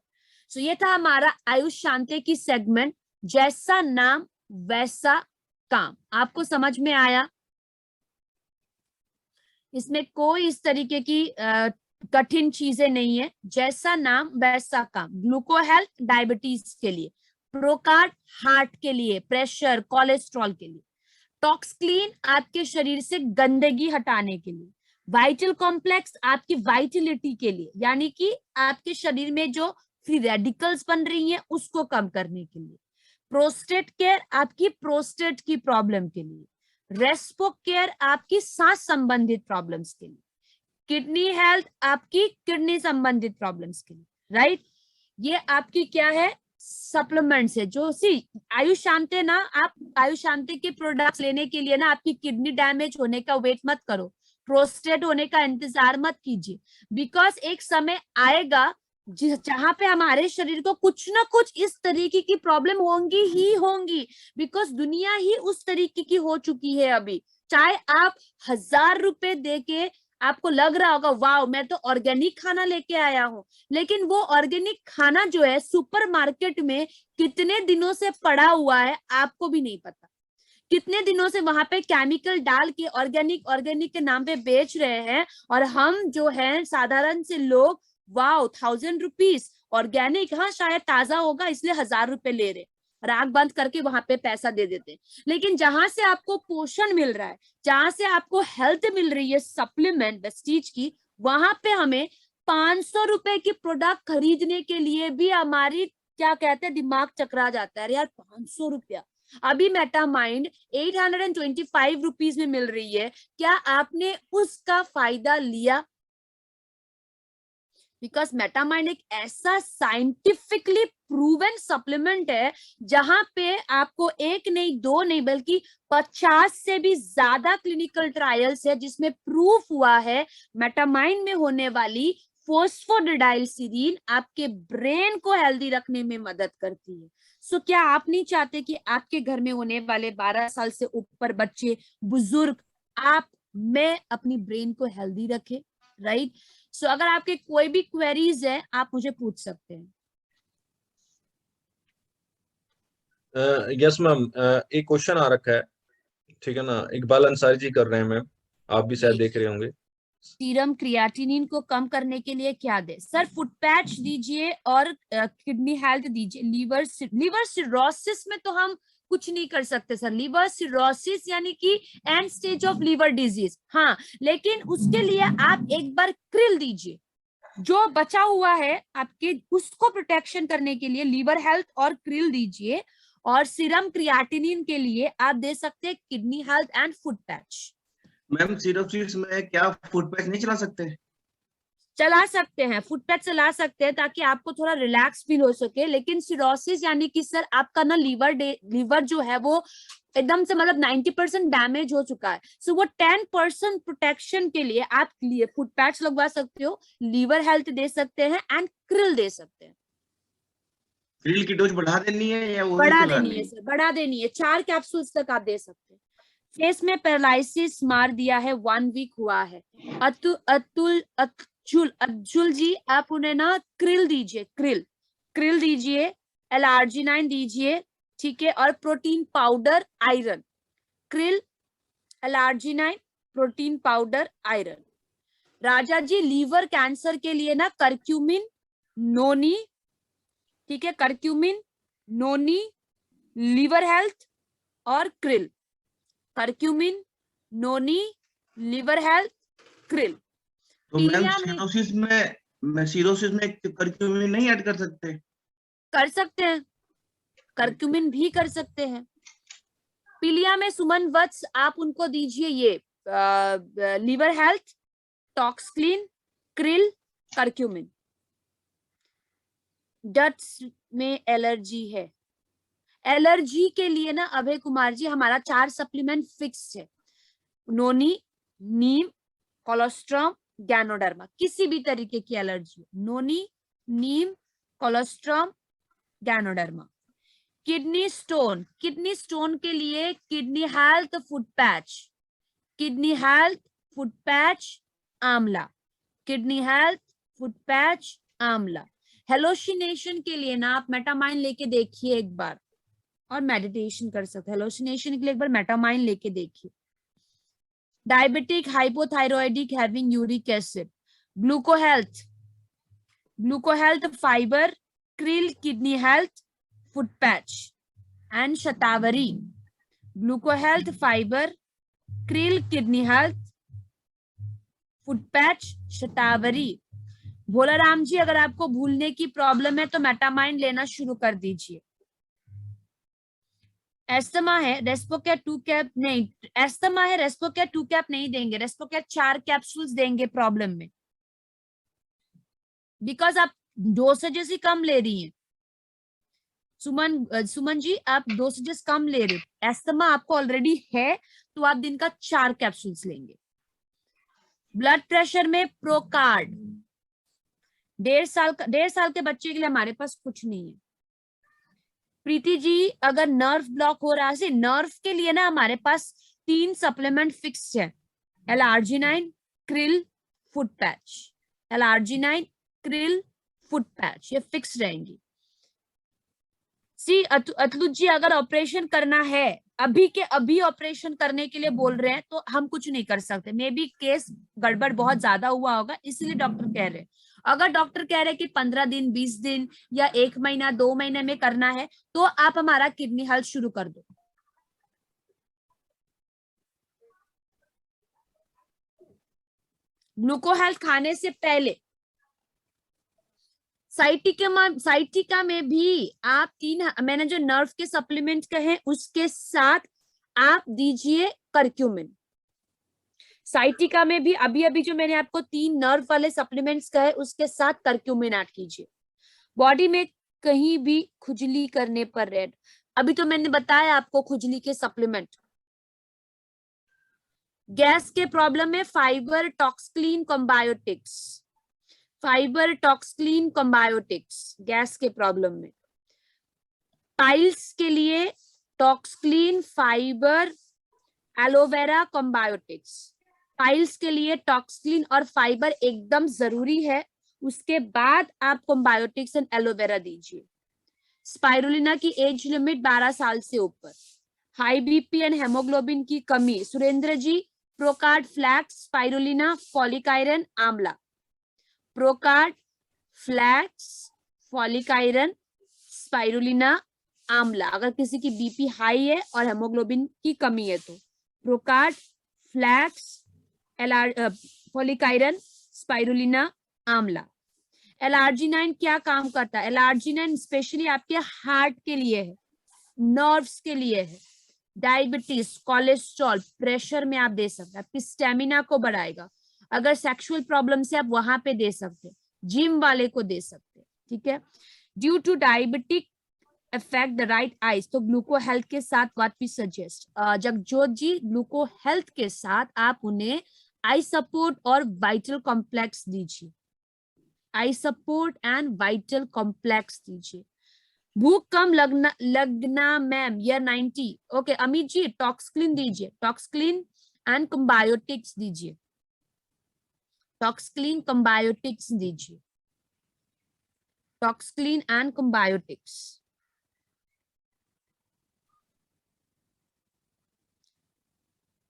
S1: सो ये था हमारा आयुष शांति की सेगमेंट, जैसा नाम वैसा काम। आपको समझ में आया? इसमें कोई इस तरीके की कठिन चीजें नहीं है, जैसा नाम वैसा काम। ग्लूको हेल्थ डायबिटीज के लिए, प्रोकार्ड हार्ट के लिए, प्रेशर कोलेस्ट्रॉल के लिए, टॉक्स क्लीन आपके शरीर से गंदगी हटाने के लिए, वाइटल कॉम्प्लेक्स आपकी वाइटलिटी के लिए, यानी कि आपके शरीर में जो फ्री रेडिकल्स बन रही हैं उसको कम करने के लिए। प्रोस्टेट केयर आपकी प्रोस्टेट की प्रॉब्लम के लिए। रेस्पो केयर आपकी सांस संबंधित प्रॉब्लम्स के लिए। किडनी हेल्थ आपकी किडनी संबंधित प्रॉब्लम्स के लिए, राइट। ये आपकी क्या है, सप्लीमेंट्स है जो आयुष शांति ना, आप आयुष शांति के प्रोडक्ट्स लेने के लिए ना आपकी किडनी डैमेज होने का वेट मत करो, प्रोस्टेट होने का इंतजार मत कीजिए, बिकॉज एक समय आएगा जहां पे हमारे शरीर को कुछ ना कुछ इस तरीके की प्रॉब्लम होंगी ही होंगी, बिकॉज दुनिया ही उस तरीके की हो चुकी है अभी। चाहे आप 1000 रुपए देके, आपको लग रहा होगा वाह मैं तो ऑर्गेनिक खाना लेके आया हूं, लेकिन वो ऑर्गेनिक खाना जो है सुपरमार्केट में कितने दिनों से पड़ा हुआ है आपको भी नहीं पता, कितने दिनों से वहां पे केमिकल डाल के ऑर्गेनिक ऑर्गेनिक के नाम पे बेच रहे हैं, और हम जो है साधारण से लोग वाओ 1000 रुपीज ऑर्गेनिक, हाँ शायद ताजा होगा इसलिए 1000 रुपए ले रहे, और आंख बंद करके वहां पे पैसा दे देते। लेकिन जहां से आपको पोषण मिल रहा है, जहां से आपको हेल्थ मिल रही है सप्लीमेंट वेस्टीज की, वहां पे हमें 500 रुपए की प्रोडक्ट खरीदने के लिए भी हमारी क्या कहते हैं दिमाग चकरा जाता है, अरे यार 500 रुपया। अभी मेटामाइंड 825 रुपीज में मिल रही है, क्या आपने उसका फायदा लिया? बिकॉज मेटामाइंड एक ऐसा साइंटिफिकली प्रूवन सप्लीमेंट है जहां पे आपको एक नहीं दो नहीं बल्कि 50 से भी ज्यादा क्लिनिकल ट्रायल्स है जिसमें प्रूफ हुआ है मेटामाइंड में होने वाली फोस्फोडिडाइलसीरीन आपके ब्रेन को हेल्दी रखने में मदद करती है। सो क्या आप नहीं चाहते कि आपके घर में होने वाले 12 साल से ऊपर बच्चे, बुजुर्ग, आप मैं अपनी ब्रेन को हेल्दी रखे, राइट? सो अगर आपके कोई भी क्वेरीज है आप मुझे पूछ सकते हैं।
S2: यस मैम, एक क्वेश्चन आ रखा है, ठीक है ना, इकबाल अंसारी जी कर रहे हैं मैम, आप भी शायद देख रहे होंगे।
S1: सीरम क्रिएटिनिन को कम करने के लिए क्या दे? सर फुट पैच दीजिए और किडनी हेल्थ दीजिए। लीवर सिरोसिस में तो हम कुछ नहीं कर सकते सर, लीवर सिरोसिस यानी कि end stage of liver disease, हाँ, लेकिन उसके लिए आप एक बार क्रिल दीजिए, जो बचा हुआ है आपके उसको प्रोटेक्शन करने के लिए लीवर हेल्थ और क्रिल दीजिए, और सीरम क्रिएटिनिन के लिए आप दे सकते हैं kidney health and foot patch.
S3: Ma'am cirrhosis में क्या फुट पैच नहीं चला सकते?
S1: चला सकते हैं, फुट पैच चला सकते हैं ताकि आपको थोड़ा रिलैक्स फील हो सके, लेकिन सिरोसिस यानी कि सर आपका ना लीवर जो है वो एकदम से मतलब 90% डैमेज हो चुका है। सो वो 10% प्रोटेक्शन के लिए आप फुट पैच लगवा सकते हो, लीवर हेल्थ दे सकते हैं एंड क्रिल दे सकते हैं।
S3: क्रिल की डोज बढ़ा देनी है या वो
S1: बढ़ा देनी है सर, बढ़ा देनी है, 4 कैप्सूल्स तक आप दे सकते हैं। फेस में पैरालिसिस मार दिया है, 1 वीक हुआ है। अज्जुल जी आप उन्हें ना क्रिल दीजिए, क्रिल दीजिए, एलार्जिनाइन दीजिए, ठीक है, और protein powder iron, krill, L arginine, protein powder iron. Raja ji liver cancer के लिए ना करक्यूमिन, नोनी, ठीक है, करक्यूमिन, नोनी, लीवर हेल्थ और krill, curcumin, noni, liver health, krill.
S3: तो मैम सिरोसिस में करक्यूमिन नहीं ऐड कर सकते?
S1: कर सकते हैं, करक्यूमिन भी कर सकते हैं। पीलिया में सुमन वत्स आप उनको दीजिए ये liver health, Tox Clean, krill, curcumin. डट्स में एलर्जी है, एलर्जी के लिए ना अभय कुमार जी हमारा 4 सप्लीमेंट फिक्स है, नोनी, नीम, कोलोस्ट्रम, गैनोडर्मा, किसी भी तरीके की एलर्जी, नोनी, नीम, कोलोस्ट्रम, गैनोडर्मा। किडनी स्टोन के लिए kidney health foot patch, kidney health foot patch आंवला, किडनी हेल्थ फुट पैच आंवला। हेलोसिनेशन के लिए ना आप मेटामाइन लेके देखिए एक बार, और मेडिटेशन कर सकते हैं। हेलोसिनेशन के लिए एक बार मेटामाइन लेके देखिए। Diabetic hypothyroidic having uric acid, gluco health fibre, krill kidney health foot patch and shatavari, gluco health fibre, krill kidney health foot patch, shatavari. Bholaram ji, अगर आपको भूलने की प्रॉब्लम है तो मेटामाइन लेना शुरू कर दीजिए। एस्थमा है, रेस्पोकेट 2 कैप नहीं, एस्थमा है, रेस्पोकेट 2 कैप नहीं देंगे, रेस्पोकेट 4 कैप्सूल्स देंगे प्रॉब्लम में, बिकॉज आप डोसेजेस ही कम ले रही हैं। सुमन जी, आप डोसेजेस कम ले रहे हो, एस्थमा आपको ऑलरेडी है तो आप दिन का 4 कैप्सूल्स लेंगे। ब्लड प्रेशर में प्रोकार्ड, 1.5 साल के बच्चे के लिए हमारे पास कुछ नहीं है। प्रीति जी, अगर नर्व ब्लॉक हो रहा है, नर्व के लिए ना हमारे पास 3 सप्लीमेंट फिक्स है, L-arginine, krill, foot patch. L-arginine, krill, foot patch, ये फिक्स रहेंगी। सी अतुल जी, अगर ऑपरेशन करना है, अभी के अभी ऑपरेशन करने के लिए बोल रहे हैं तो हम कुछ नहीं कर सकते, मे बी केस गड़बड़ बहुत ज्यादा हुआ होगा इसलिए डॉक्टर कह रहे हैं। अगर डॉक्टर कह रहे हैं कि 15 दिन, 20 दिन या 1 महीना, 2 महीने में करना है तो आप हमारा किडनी हेल्थ शुरू कर दो। ग्लूको हेल्थ खाने से पहले साइटिका में भी आप 3, मैंने जो नर्व के सप्लीमेंट कहे उसके साथ आप दीजिए करक्यूमिन। साइटिका में भी अभी अभी जो मैंने आपको 3 नर्व वाले सप्लीमेंट्स कहे उसके साथ करक्यूमिन ऐड कीजिए। बॉडी में कहीं भी खुजली करने पर रेड, अभी तो मैंने बताया आपको खुजली के सप्लीमेंट। गैस के प्रॉब्लम में फाइबर टॉक्सक्लीन कॉम्बायोटिक्स, फाइबर टॉक्सक्लीन कॉम्बायोटिक्स गैस के प्रॉब्लम में। पाइल्स के लिए टॉक्सक्लीन, फाइबर, एलोवेरा कॉम्बायोटिक्स। पाइल्स के लिए टॉक्सक्लीन और फाइबर एकदम जरूरी है, उसके बाद आप कॉम्बायोटिक्स एंड एलोवेरा दीजिए। स्पाइरुलिना की एज लिमिट 12 साल से ऊपर। हाई बीपी एंड हेमोग्लोबिन की कमी, Surendra ji, Procard, flax, spirulina, folic iron, आंवला। Procard, flax, folic iron, spirulina, आंवला। अगर किसी की बीपी हाई है और हेमोग्लोबिन की कमी है तो Procard, flax, folic iron, spirulina, amla. L arginine क्या काम करता है? एल-आर्जिनाइन स्पेशली आपके हार्ट के लिए है, नर्व्स के लिए है, डायबिटीज, कोलेस्ट्रॉल, प्रेशर में आप दे सकते हैं, आपकी स्टेमिना को बढ़ाएगा। अगर सेक्सुअल प्रॉब्लम से आप वहां पे दे सकते हैं, जिम वाले को दे सकते हैं, ठीक है। Due to diabetic affect the right eyes, तो ग्लूको हेल्थ के साथ what we suggest, Jagjot ji, Gluco Health के साथ आप उन्हें आई सपोर्ट और वाइटल कॉम्प्लेक्स दीजिए, eye support and vital complex दीजिए। भूख कम लगना ma'am, year 90, okay. Amit ji, Toxclean दीजिए, टॉक्सक्लीन एंड कॉम्बायोटिक्स दीजिए, टॉक्सक्लीन कॉम्बायोटिक्स दीजिए, टॉक्सक्लीन एंड कॉम्बायोटिक्स।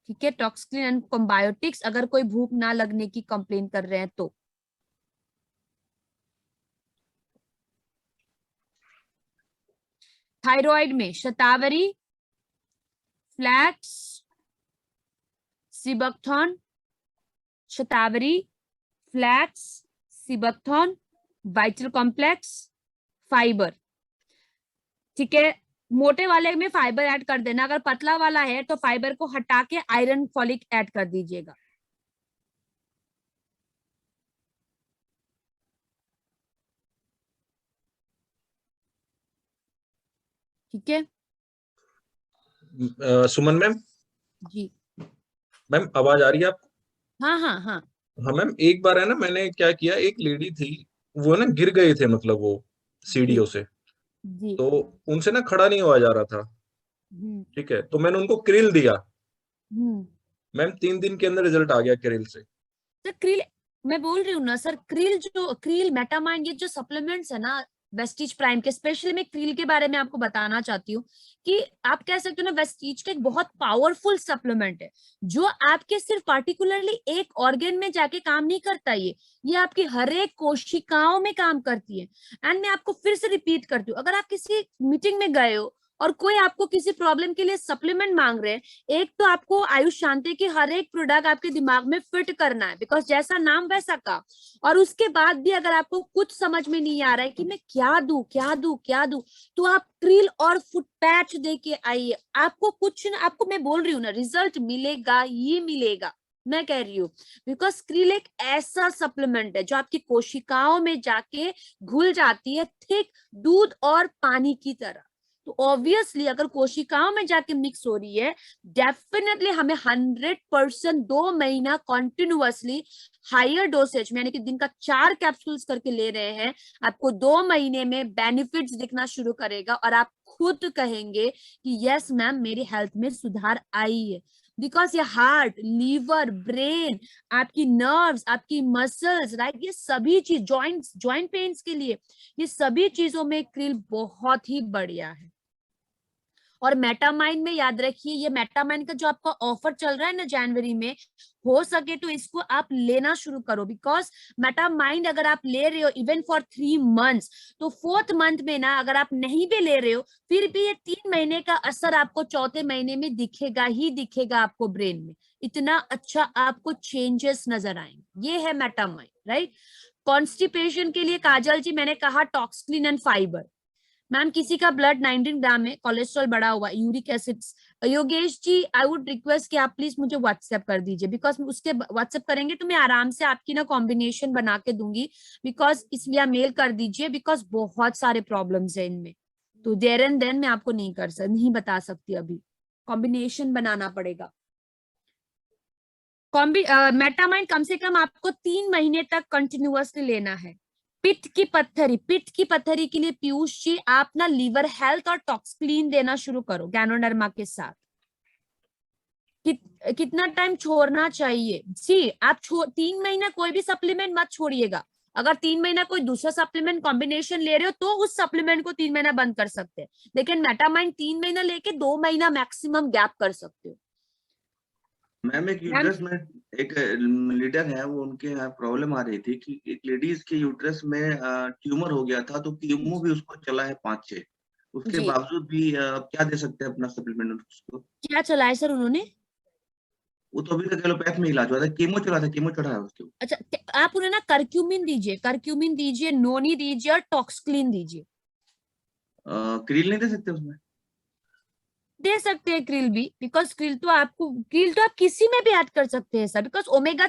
S1: ठीक है, टॉक्सक्लीन एंड कॉम्बायोटिक्स अगर कोई भूख ना लगने की कंप्लेन कर रहे हैं तो। थायराइड में शतावरी, फ्लैक्स, सिबकथॉन, शतावरी, flex, sea buckthorn, vital complex, fibre. ठीक है, मोटे वाले में फाइबर ऐड कर देना, अगर पतला वाला है तो फाइबर को हटा के आयरन फॉलिक ऐड कर दीजिएगा। ठीक है
S2: सुमन मैम।
S1: जी,
S2: मैम आवाज आ रही है आपको?
S1: हाँ हाँ हाँ
S2: हाँ मैम, एक बार है ना, मैंने क्या किया, एक लेडी थी, वो ना गिर गए थे, मतलब वो
S1: जी
S2: सीढ़ियों से,
S1: जी।
S2: तो उनसे ना खड़ा नहीं हुआ जा रहा था।
S1: हम्म
S2: ठीक है, तो मैंने उनको क्रिल दिया।
S1: हम्म।
S2: मैम 3 दिन के अंदर रिजल्ट आ गया क्रिल से।
S1: सर क्रील, मैं बोल रही हूँ ना सर, क्रील मेटामाइंड, ये जो सप्लीमेंट्स है ना वेस्टीज प्राइम के, स्पेशली मैं क्रील के बारे में आपको बताना चाहती हूँ कि आप कह सकते हो ना वेस्टीज का एक बहुत पावरफुल सप्लीमेंट है जो आपके सिर्फ पार्टिकुलरली एक ऑर्गन में जाके काम नहीं करता, ये आपकी हर एक कोशिकाओं में काम करती है। एंड मैं आपको फिर से रिपीट करती हूँ, अगर आप किसी मीटिंग में गए हो और कोई आपको किसी प्रॉब्लम के लिए सप्लीमेंट मांग रहे हैं, एक तो आपको आयुष शांति की हर एक प्रोडक्ट आपके दिमाग में फिट करना है, बिकॉज जैसा नाम वैसा काम। और उसके बाद भी अगर आपको कुछ समझ में नहीं आ रहा है कि मैं क्या दूं क्या दूं क्या दूं, तो आप क्रिल और फुट पैच दे के आइए। आपको कुछ ना, आपको मैं बोल रही हूँ ना, रिजल्ट मिलेगा ही मिलेगा, मैं कह रही हूँ। बिकॉज क्रिल एक ऐसा सप्लीमेंट है जो आपकी कोशिकाओं में जाके घुल जाती है थिक दूध और पानी की तरह। तो ऑब्वियसली अगर कोशिकाओं में जाके मिक्स हो रही है, डेफिनेटली हमें 100% 2 महीना कॉन्टिन्यूअसली हायर डोसेज में, यानी कि दिन का 4 कैप्सूल्स करके ले रहे हैं, आपको 2 महीने में बेनिफिट्स दिखना शुरू करेगा और आप खुद कहेंगे कि यस मैम मेरी हेल्थ में सुधार आई है। बिकॉज ये हार्ट, लीवर, ब्रेन, आपकी नर्व्स, आपकी मसल्स, राइट, ये सभी चीज, जॉइंट पेन्स के लिए, ये सभी चीजों में क्रिल बहुत ही बढ़िया है। और मेटामाइन में याद रखिए, ये मेटामाइन का जो आपका ऑफर चल रहा है ना जनवरी में, हो सके तो इसको आप लेना शुरू करो। बिकॉज मेटामाइन अगर आप ले रहे हो इवन फॉर 3 मंथ्स, तो 4th मंथ में ना अगर आप नहीं भी ले रहे हो, फिर भी ये 3 महीने का असर आपको 4थे महीने में दिखेगा ही दिखेगा आपको ब्रेन में। इतना अच्छा आपको चेंजेस नजर आएंगे। ये है मेटामाइन, राइट। कॉन्स्टिपेशन के लिए काजल जी मैंने कहा टॉक्सक्लिन एंड फाइबर। मैम किसी का ब्लड 19 ग्राम है, कोलेस्ट्रॉल बढ़ा हुआ, uric acid. Yogesh ji I would request कि आप प्लीज मुझे व्हाट्सएप कर दीजिए, बिकॉज उसके व्हाट्सएप करेंगे तो मैं आराम से आपकी ना कॉम्बिनेशन बना के दूंगी। बिकॉज इसलिए आप मेल कर दीजिए, बिकॉज बहुत सारे प्रॉब्लम्स है इनमें, तो देयर एंड देन मैं आपको नहीं बता सकती, अभी कॉम्बिनेशन बनाना पड़ेगा। मेटामाइन कम से कम आपको 3 महीने तक कंटिन्यूअसली लेना है। पित्त की पत्थरी के लिए पीयूष जी आप ना लीवर हेल्थ और टॉक्सक्लीन देना शुरू करो गैनोडर्मा के साथ। कितना टाइम छोड़ना चाहिए? सी आप 3 महीना कोई भी सप्लीमेंट मत छोड़िएगा। अगर 3 महीना कोई दूसरा सप्लीमेंट कॉम्बिनेशन ले रहे हो तो उस सप्लीमेंट को 3 महीना बंद कर सकते हैं, लेकिन मेटामाइन 3 महीना लेके 2 महीना मैक्सिमम गैप कर सकते हो।
S3: मैम एक यूट्रस में एक लीडर है, वो उनके यहाँ प्रॉब्लम आ रही थी कि एक लेडीज के यूट्रस में ट्यूमर हो गया था, तो कीमो भी उसको चला है 5-6, उसके बावजूद भी क्या दे सकते हैं अपना सप्लीमेंट उसको?
S1: क्या चला है सर उन्होंने?
S3: वो तो अभी तक एलोपैथ में इलाज हुआ था, कीमो चला था, कीमो चढ़ा है उसके।
S1: अच्छा आप उन्हें ना करक्यूमिन दीजिए, नोनी दीजिए और टॉक्सक्लीन दीजिए।
S3: क्रील नहीं दे सकते उसमें?
S1: दे सकते हैं क्रिल भी, बिकॉज क्रिल तो आप किसी में भी ऐड कर सकते हैं sir, because omega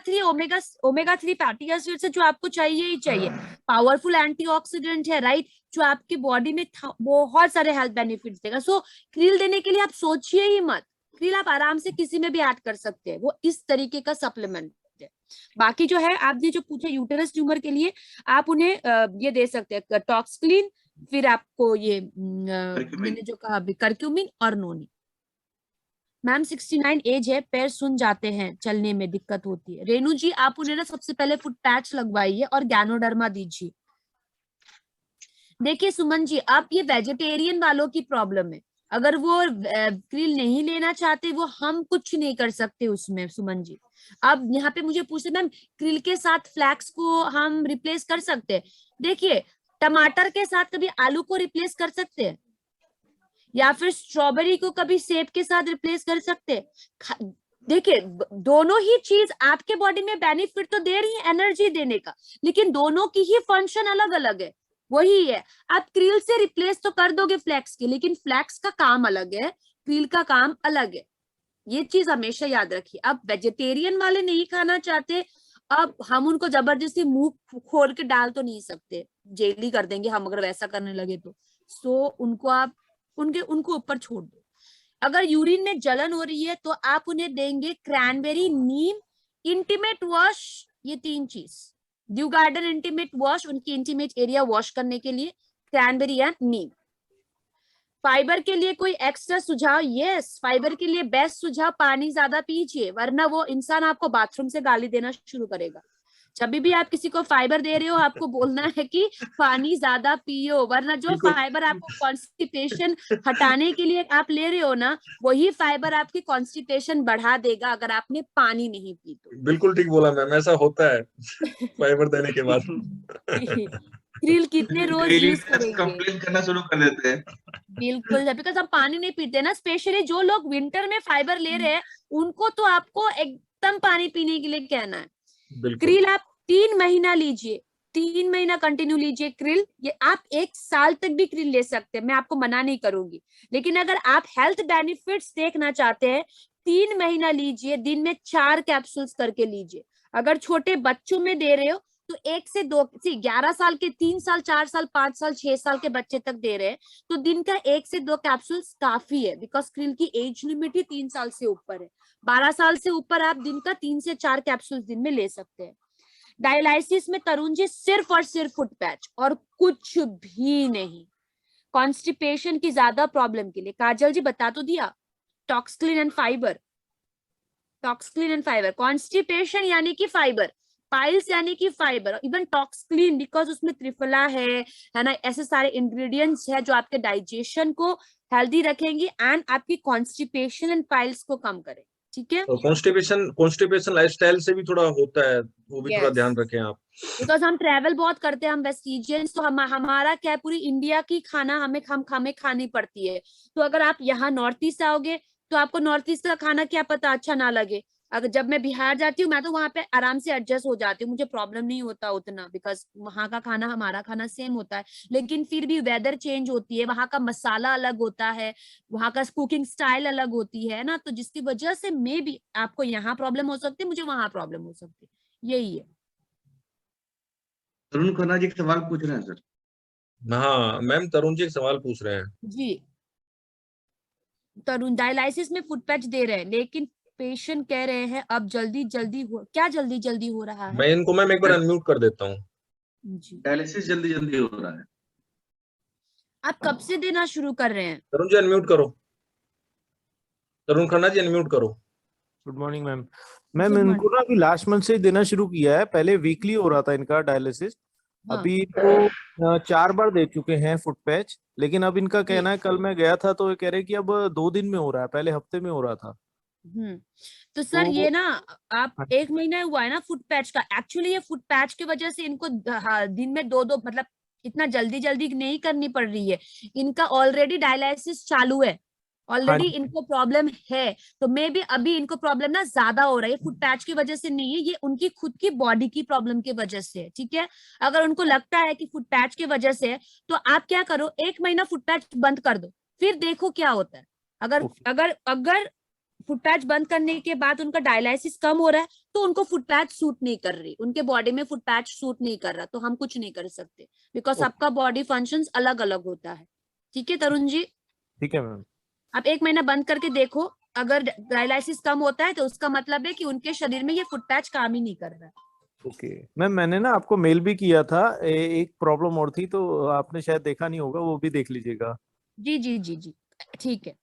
S1: 3 fatty acids है जो आपको चाहिए ही चाहिए, पावरफुल एंटीऑक्सीडेंट है, राइट, जो आपकी बॉडी में बहुत सारे हेल्थ बेनिफिट्स देगा। सो क्रिल देने के लिए आप सोचिए ही मत, क्रिल आप आराम से किसी में भी ऐड कर सकते हैं, वो इस तरीके का सप्लीमेंट है। बाकी जो है आपने जो पूछा यूटेरस ट्यूमर के लिए, आप उन्हें ये दे सकते हैं टॉक्सक्लीन, फिर आपको ये मैंने जो कहा अभी करक्यूमिन और नोनी। मैम 69 एज है, पैर सुन जाते हैं, चलने में दिक्कत होती है। रेनू जी आप उन्हें ना सबसे पहले फुट पैच लगवाइए और गैनोडर्मा दीजिए। देखिए सुमन जी, आप ये वेजिटेरियन वालों की प्रॉब्लम है, अगर वो क्रिल नहीं लेना चाहते वो हम कुछ नहीं कर सकते उसमें सुमन जी। अब यहाँ पे मुझे पूछते मैम क्रिल के साथ फ्लैक्स को हम रिप्लेस कर सकते हैं? देखिए टमाटर के साथ कभी आलू को रिप्लेस कर सकते हैं, या फिर स्ट्रॉबेरी को कभी सेब के साथ रिप्लेस कर सकते हैं। देखिए दोनों ही चीज आपके बॉडी में बेनिफिट तो दे रही है एनर्जी देने का, लेकिन दोनों की ही फंक्शन अलग अलग है। वही है, आप क्रिल से रिप्लेस तो कर दोगे फ्लैक्स के, लेकिन फ्लैक्स का काम अलग है, क्रिल का काम अलग है, ये चीज हमेशा याद रखिए। अब वेजिटेरियन वाले नहीं खाना चाहते, अब हम उनको जबरदस्ती मुंह खोल के डाल तो नहीं सकते, जेली कर देंगे हम अगर वैसा करने लगे तो। सो उनको आप उनको ऊपर छोड़ दो। अगर यूरिन में जलन हो रही है तो आप उन्हें देंगे क्रैनबेरी, नीम, इंटीमेट वॉश, ये 3 चीज, ड्यू गार्डन इंटीमेट वॉश, उनकी इंटीमेट एरिया वॉश करने के लिए, क्रैनबेरी एंड नीम। फाइबर के लिए कोई एक्स्ट्रा सुझाव? यस, फाइबर के लिए बेस्ट सुझाव पानी ज्यादा पीजिए, वरना वो इंसान आपको बाथरूम से गाली देना शुरू करेगा। जब भी आप किसी को फाइबर दे रहे हो आपको बोलना है कि पानी ज्यादा पियो, वरना जो फाइबर आपको कॉन्स्टिपेशन हटाने के लिए आप ले रहे हो ना, वही फाइबर आपकी कॉन्स्टिपेशन बढ़ा देगा अगर आपने पानी नहीं पी तो।
S2: बिल्कुल ठीक बोला मैम, ऐसा होता है फाइबर देने के बाद।
S1: क्रिल कितने रोज
S3: डेली
S1: यूज करेंगे?
S3: कंप्लेन करना शुरू कर देते हैं।
S1: बिल्कुल, बिकॉज हम पानी नहीं पीते ना, स्पेशली जो लोग विंटर में फाइबर ले रहे हैं उनको तो आपको एकदम पानी पीने के लिए कहना है।
S2: बिल्कुल।
S1: क्रिल आप 3 महीना लीजिए, 3 महीना कंटिन्यू लीजिए क्रिल। ये आप 1 साल तक भी क्रिल ले सकते हैं, मैं आपको मना नहीं करूंगी। लेकिन अगर आप हेल्थ बेनिफिट्स देखना चाहते हैं, 3 महीना लीजिए, दिन में 4 कैप्सूल्स करके लीजिए। अगर छोटे बच्चों में दे रहे हो तो 1 से 2, 11 साल के, 3 साल, 4 साल, 5 साल, 6 साल के बच्चे तक दे रहे हैं तो दिन का 1 से 2 कैप्सूल्स काफी है, बिकॉज क्रिल की एज लिमिट ही 3 साल से ऊपर है। 12 साल से ऊपर आप दिन का 3 से 4 कैप्सूल्स दिन में ले सकते हैं। डायलाइसिस में तरुण जी सिर्फ और सिर्फ फुट पैच और कुछ भी नहीं। कॉन्स्टिपेशन की ज्यादा प्रॉब्लम के लिए काजल जी बता तो दिया, Toxclin and fibre. Toxclin and fibre, constipation यानी कि फाइबर, पाइल्स यानी कि फाइबर, इवन टॉक्सक्लिन बिकॉज उसमें त्रिफला है ना, ऐसे सारे इंग्रेडिएंट्स है जो आपके डाइजेशन को हेल्दी रखेंगे एंड आपकी कॉन्स्टिपेशन एंड पाइल्स को कम करें। ठीक है,
S2: तो कॉन्स्टिपेशन लाइफस्टाइल से भी थोड़ा होता है, वो भी थोड़ा ध्यान रखें आप।
S1: बिकॉज हम ट्रेवल बहुत करते हैं, हम वेस्टिजियंस, तो हमारा क्या है, पूरी इंडिया की खाना हमें खानी पड़ती है। तो अगर आप यहाँ नॉर्थ ईस्ट आओगे तो आपको नॉर्थ ईस्ट का खाना क्या पता अच्छा ना लगे। अगर जब मैं बिहार जाती हूँ मैं तो वहां पे आराम से एडजस्ट हो जाती हूँ, मुझे प्रॉब्लम नहीं होता उतना, बिकॉज वहां का खाना हमारा खाना सेम होता है। लेकिन फिर भी वेदर चेंज होती है, वहां का मसाला अलग होता है, वहां का कुकिंग स्टाइल अलग होती है ना, तो जिसकी वजह से मे भी आपको यहाँ प्रॉब्लम हो सकती है, मुझे वहां प्रॉब्लम हो सकती है, यही है।
S3: तरुण खन्ना जी एक सवाल पूछ रहे हैं सर।
S2: हाँ मैम, तरुण जी एक सवाल पूछ रहे हैं
S1: जी, तरुण डायलाइसिस में फुट पैच दे रहे हैं लेकिन पेशेंट कह रहे हैं अब जल्दी जल्दी हो, क्या जल्दी जल्दी हो रहा है?
S2: मैं इनको मैम एक बार अनम्यूट कर देता हूँ।
S1: जी,
S3: डायलिसिस जल्दी जल्दी हो रहा है।
S1: आप कब से देना शुरू कर रहे हैं?
S2: तरुण जी अनम्यूट करो, तरुण खन्ना जी अनम्यूट करो।
S4: Good morning ma'am. Ma'am
S1: Good
S4: इनको
S1: morning.
S4: ना अभी लास्ट मंथ से ही देना शुरू किया है, पहले वीकली हो रहा था इनका डायलिसिस।
S1: हाँ,
S4: अभी तो 4 बार दे चुके हैं फुट पैच, लेकिन अब इनका
S1: जी,
S4: कहना है, कल मैं गया था तो ये कह रहे कि अब 2 दिन में हो रहा है, पहले हफ्ते में हो रहा था।
S1: तो सर
S4: तो
S1: ये ना, आप
S4: हाँ,
S1: 1 महीना हुआ है ना फुट पैच का, एक्चुअली ये फुट पैच की वजह से इनको दिन में 2-2 मतलब इतना जल्दी जल्दी नहीं करनी पड़ रही है, इनका ऑलरेडी डायलिसिस चालू है,
S4: हाँ
S1: ऑलरेडी
S4: जी,
S1: इनको प्रॉब्लम है। तो मे बी अभी इनको प्रॉब्लम ना ज्यादा हो रही है, फुट पैच की वजह से नहीं है, ये उनकी खुद की बॉडी की प्रॉब्लम की वजह से है। ठीक है, अगर उनको लगता है कि फुट पैच की वजह से है तो आप क्या करो, 1 महीना फुट पैच बंद कर दो, फिर देखो क्या होता है। अगर
S4: ओके
S1: अगर अगर फुट पैच बंद करने के बाद उनका डायलिसिस कम हो रहा है तो उनको फुट पैच सूट नहीं कर रही, उनके बॉडी में फुट पैच सूट नहीं कर रहा, तो हम कुछ नहीं कर सकते, बिकॉज
S4: ओके,
S1: सबका बॉडी फंक्शंस अलग अलग होता है। ठीक है तरुण जी,
S4: ठीक है मैम।
S1: आप 1 महीना बंद करके देखो, अगर डायलिसिस कम होता है तो उसका मतलब है कि उनके शरीर में ये फुट पैच काम ही नहीं कर रहा है।
S4: ओके मैम, मैंने ना आपको मेल भी किया था, एक प्रॉब्लम और थी तो आपने शायद देखा नहीं होगा, वो भी देख लीजिएगा।
S1: जी जी जी जी, ठीक है।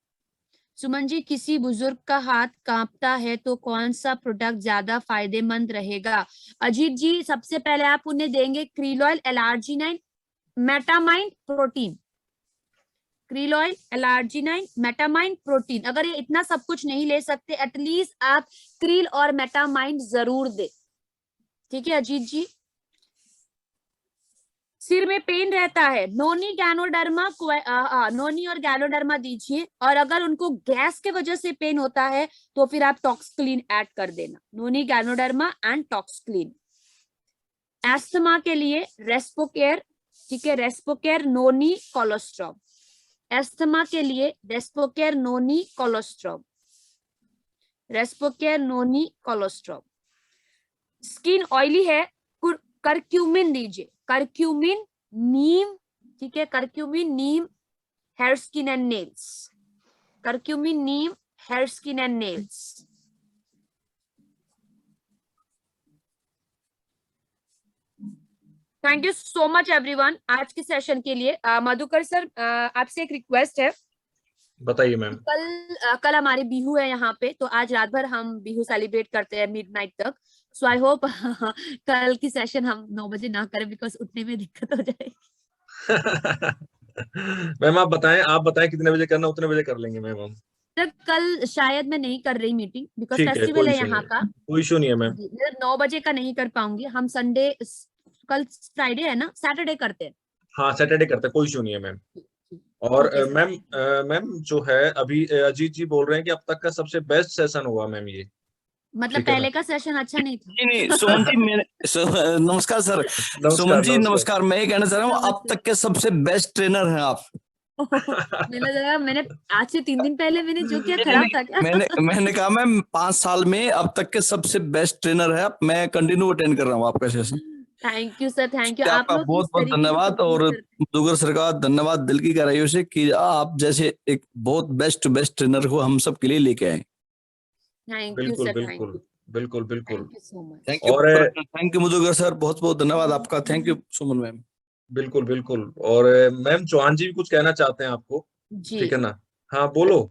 S1: सुमन जी, किसी बुजुर्ग का हाथ कांपता है तो कौन सा प्रोडक्ट ज्यादा फायदेमंद रहेगा? अजीत जी, सबसे पहले आप उन्हें देंगे krill oil, L arginine, metamine, protein. Krill oil, L arginine, metamine, protein. अगर ये इतना सब कुछ नहीं ले सकते, एटलीस्ट आप क्रील और मेटामाइन जरूर दे। ठीक है अजीत जी। सिर में पेन रहता है, नोनी गैनोडर्मा, नोनी और गैनोडर्मा दीजिए, और अगर उनको गैस के वजह से पेन होता है तो फिर आप टॉक्सक्लीन ऐड कर देना, नोनी गैनोडर्मा एंड टॉक्सक्लीन। एस्थमा के लिए रेस्पोकेयर, ठीक है, रेस्पोकेयर, नोनी, कोलोस्ट्रॉम। एस्थमा के लिए Respocare, Noni, colostrum, Respocare, Noni, colostrum. Skin oily है, करक्यूमिन दीजिए, करक्यूमिन, नीम, ठीक है, curcumin, neem, hair skin and nails, curcumin, neem, hair skin and nails. Thank you so much everyone आज के सेशन के लिए। मधुकर सर, आपसे एक रिक्वेस्ट है,
S2: बताइए मैम।
S1: कल हमारी बिहू है यहाँ पे, तो आज रात भर हम बिहू सेलिब्रेट करते हैं मिडनाइट तक। सो आई होप कल की सेशन हम 9 बजे ना करें, बिकॉज उठने में दिक्कत हो जाएगी।
S2: मैम आप बताएं कितने बजे करना, उतने बजे कर लेंगे मैम हम।
S1: सर कल शायद मैं नहीं कर रही मीटिंग, बिकॉज
S2: ठीक है,
S1: फेस्टिवल
S2: कोई
S1: है
S2: इशू
S1: यहाँ
S2: नहीं
S1: का।
S2: है, कोई इशू नहीं है मैम।
S1: जी, 9 बजे का नहीं कर पाऊंगी, हम संडे कल फ्राइडे है ना, सैटरडे करते हैं।
S2: हाँ सैटरडे करते हैं, कोई इशू नहीं है मैम। और
S1: Okay,
S2: मैम मैम जो है अभी अजीत जी बोल रहे हैं कि अब तक का सबसे बेस्ट सेशन हुआ मैम ये,
S1: मतलब
S2: ठीक है ना?
S1: पहले का सेशन अच्छा नहीं था?
S5: नहीं सुमन जी नमस्कार सर। सुमन जी नमस्कार। मैं ये कहना चाह रहा हूँ अब तक के सबसे बेस्ट ट्रेनर हैं आप।
S1: मैंने लगा मैंने आज से 3 दिन पहले मैंने जो किया खराब था क्या?
S5: मैंने कहा मैम 5 साल में अब तक के सबसे बेस्ट ट्रेनर है आप। मैं कंटिन्यू अटेंड कर रहा हूँ आपका session.
S1: Thank you sir, thank you. आप
S5: आपका
S1: लोग
S5: बहुत
S1: इस
S5: बहुत
S1: तरीके से
S5: धन्यवाद।
S1: support
S5: और
S1: करते हैं।
S5: मधुकर सर का धन्यवाद दिल की गहराइयों से कि आप जैसे एक बहुत बेस्ट ट्रेनर को हम सब के लिए लेके आए।
S1: थैंक यू
S2: बिल्कुल
S1: सर, थैंक
S2: बिल्कुल
S1: यू,
S2: बिल्कुल बिल्कुल।
S1: Thank you so much.
S5: Thank you Madhukar sir, बहुत बहुत धन्यवाद आपका। Thank you Suman ma'am.
S2: बिल्कुल बिल्कुल। और मैम चौहान जी भी कुछ कहना चाहते हैं आपको,
S1: जी
S2: ठीक है ना? हाँ बोलो।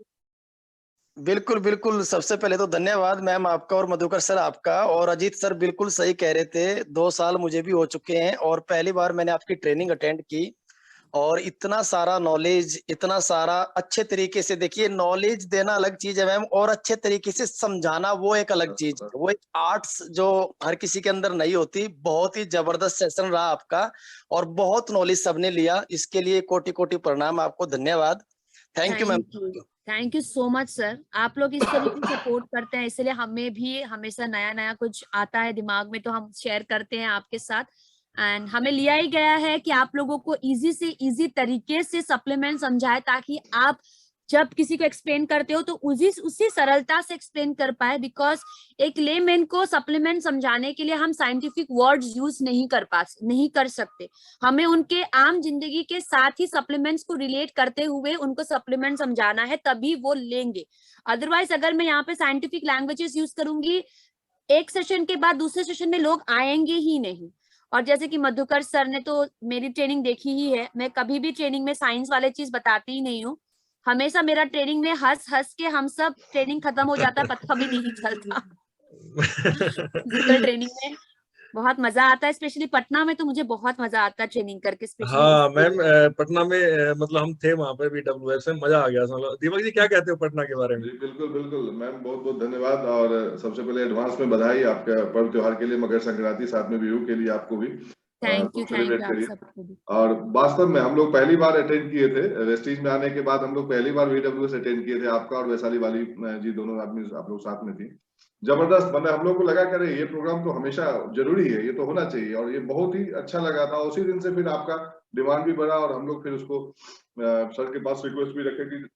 S6: बिल्कुल बिल्कुल, सबसे पहले तो धन्यवाद मैम आपका और मधुकर सर आपका। और अजीत सर बिल्कुल सही कह रहे थे, 2 साल मुझे भी हो चुके हैं और पहली बार मैंने आपकी ट्रेनिंग अटेंड की। और इतना सारा नॉलेज, इतना सारा अच्छे तरीके से, देखिए नॉलेज देना अलग चीज है मैम और अच्छे तरीके से समझाना वो एक अलग चीज है। वो एक आर्ट्स जो हर किसी के अंदर नहीं होती। बहुत ही जबरदस्त सेशन रहा आपका और बहुत नॉलेज सबने लिया। इसके लिए कोटि कोटि प्रणाम आपको, धन्यवाद। Thank you ma'am.
S1: Thank you so much sir. आप लोग इस तरीके से सपोर्ट करते हैं, इसलिए हमें भी हमेशा नया नया कुछ आता है दिमाग में तो हम शेयर करते हैं आपके साथ। एंड हमें लिया ही गया है कि आप लोगों को इजी से इजी तरीके से सप्लीमेंट समझाए, ताकि आप जब किसी को एक्सप्लेन करते हो तो उसी सरलता से एक्सप्लेन कर पाए। बिकॉज एक लेमैन को सप्लीमेंट समझाने के लिए हम साइंटिफिक वर्ड्स यूज नहीं कर सकते। हमें उनके आम जिंदगी के साथ ही सप्लीमेंट्स को रिलेट करते हुए उनको सप्लीमेंट समझाना है, तभी वो लेंगे। अदरवाइज अगर मैं यहाँ पे साइंटिफिक लैंग्वेजेस यूज करूंगी, एक सेशन के बाद दूसरे सेशन में लोग आएंगे ही नहीं। और जैसे कि मधुकर सर ने तो मेरी ट्रेनिंग देखी ही है, मैं कभी भी ट्रेनिंग में साइंस वाले चीज बताती ही नहीं हूँ। हमेशा मेरा ट्रेनिंग में हंस हंस के हम सब ट्रेनिंग खत्म हो जाता है, पता भी नहीं चलता। फिजिकल ट्रेनिंग में बहुत मजा आता है, स्पेशली पटना में तो मुझे बहुत मजा आता है ट्रेनिंग करके। स्पेशली
S2: हाँ मैम पटना में मतलब हम थे वहां पे BWS में, मजा आ गया। दीपक जी क्या कहते हो पटना के बारे में?
S7: जी बिल्कुल बिल्कुल मैम, बहुत बहुत धन्यवाद। और सबसे पहले एडवांस में बधाई आपके पर्व त्योहार के लिए, मकर संक्रांति, साथ में बिहू के लिए आपको भी।
S1: थैंक यू
S7: सेलिब्रेट
S1: आप
S7: करिए।
S1: सबको भी।
S7: और वास्तव में हम लोग पहली बार अटेंड किए थे वेस्टीज में आने के बाद। हम लोग पहली बार VWS अटेंड किए थे, आपका और वैशाली वाली जी, दोनों आदमी आप लोग साथ में थी। जबरदस्त, मतलब हम लोग को लगा कि ये प्रोग्राम तो हमेशा जरूरी है, ये तो होना चाहिए। और ये बहुत ही अच्छा लगा था। उसी दिन से फिर आपका डिमांड भी बढ़ा और हम लोग फिर उसको सर के पास रिक्वेस्ट भी रखे कि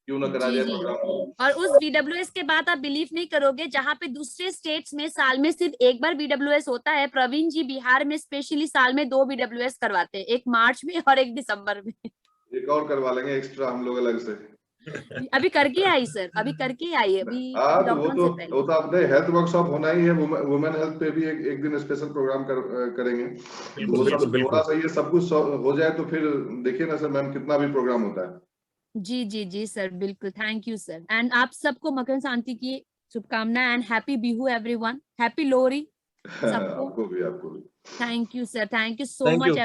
S7: क्यों ना करा जाए प्रोग्राम।
S1: और उस VWS के बाद आप बिलीव नहीं करोगे, जहाँ पे दूसरे स्टेट्स में साल में सिर्फ एक बार VWS होता है, प्रवीण जी बिहार में स्पेशली साल में 2 VWS करवाते हैं, एक मार्च में और एक दिसंबर में।
S7: एक और करवा लेंगे एक्स्ट्रा हम लोग अलग से।
S1: अभी करके आई सर, अभी करके आई अभी
S7: तो
S1: लॉकडाउन से पहले।
S7: वो तो अपने हेल्थ वर्कशॉप होना ही है। वुमेन हेल्थ पे भी एक दिन स्पेशल प्रोग्राम करेंगे।
S2: बिल्कुल
S7: वो
S2: बिल्कुल
S7: सब
S2: बिल्कुल।
S7: थोड़ा सा ये सब कुछ हो जाए तो फिर देखिए ना सर मैम, कितना भी प्रोग्राम होता है।
S1: जी जी जी सर, बिल्कुल। Thank you sir. एंड आप सबको मकर संक्रांति की शुभकामनाएं and happy Bihu everyone, happy Lohri सबको।
S7: आपको भी।
S1: Thank you sir, thank you so
S2: thank
S1: much.
S2: You.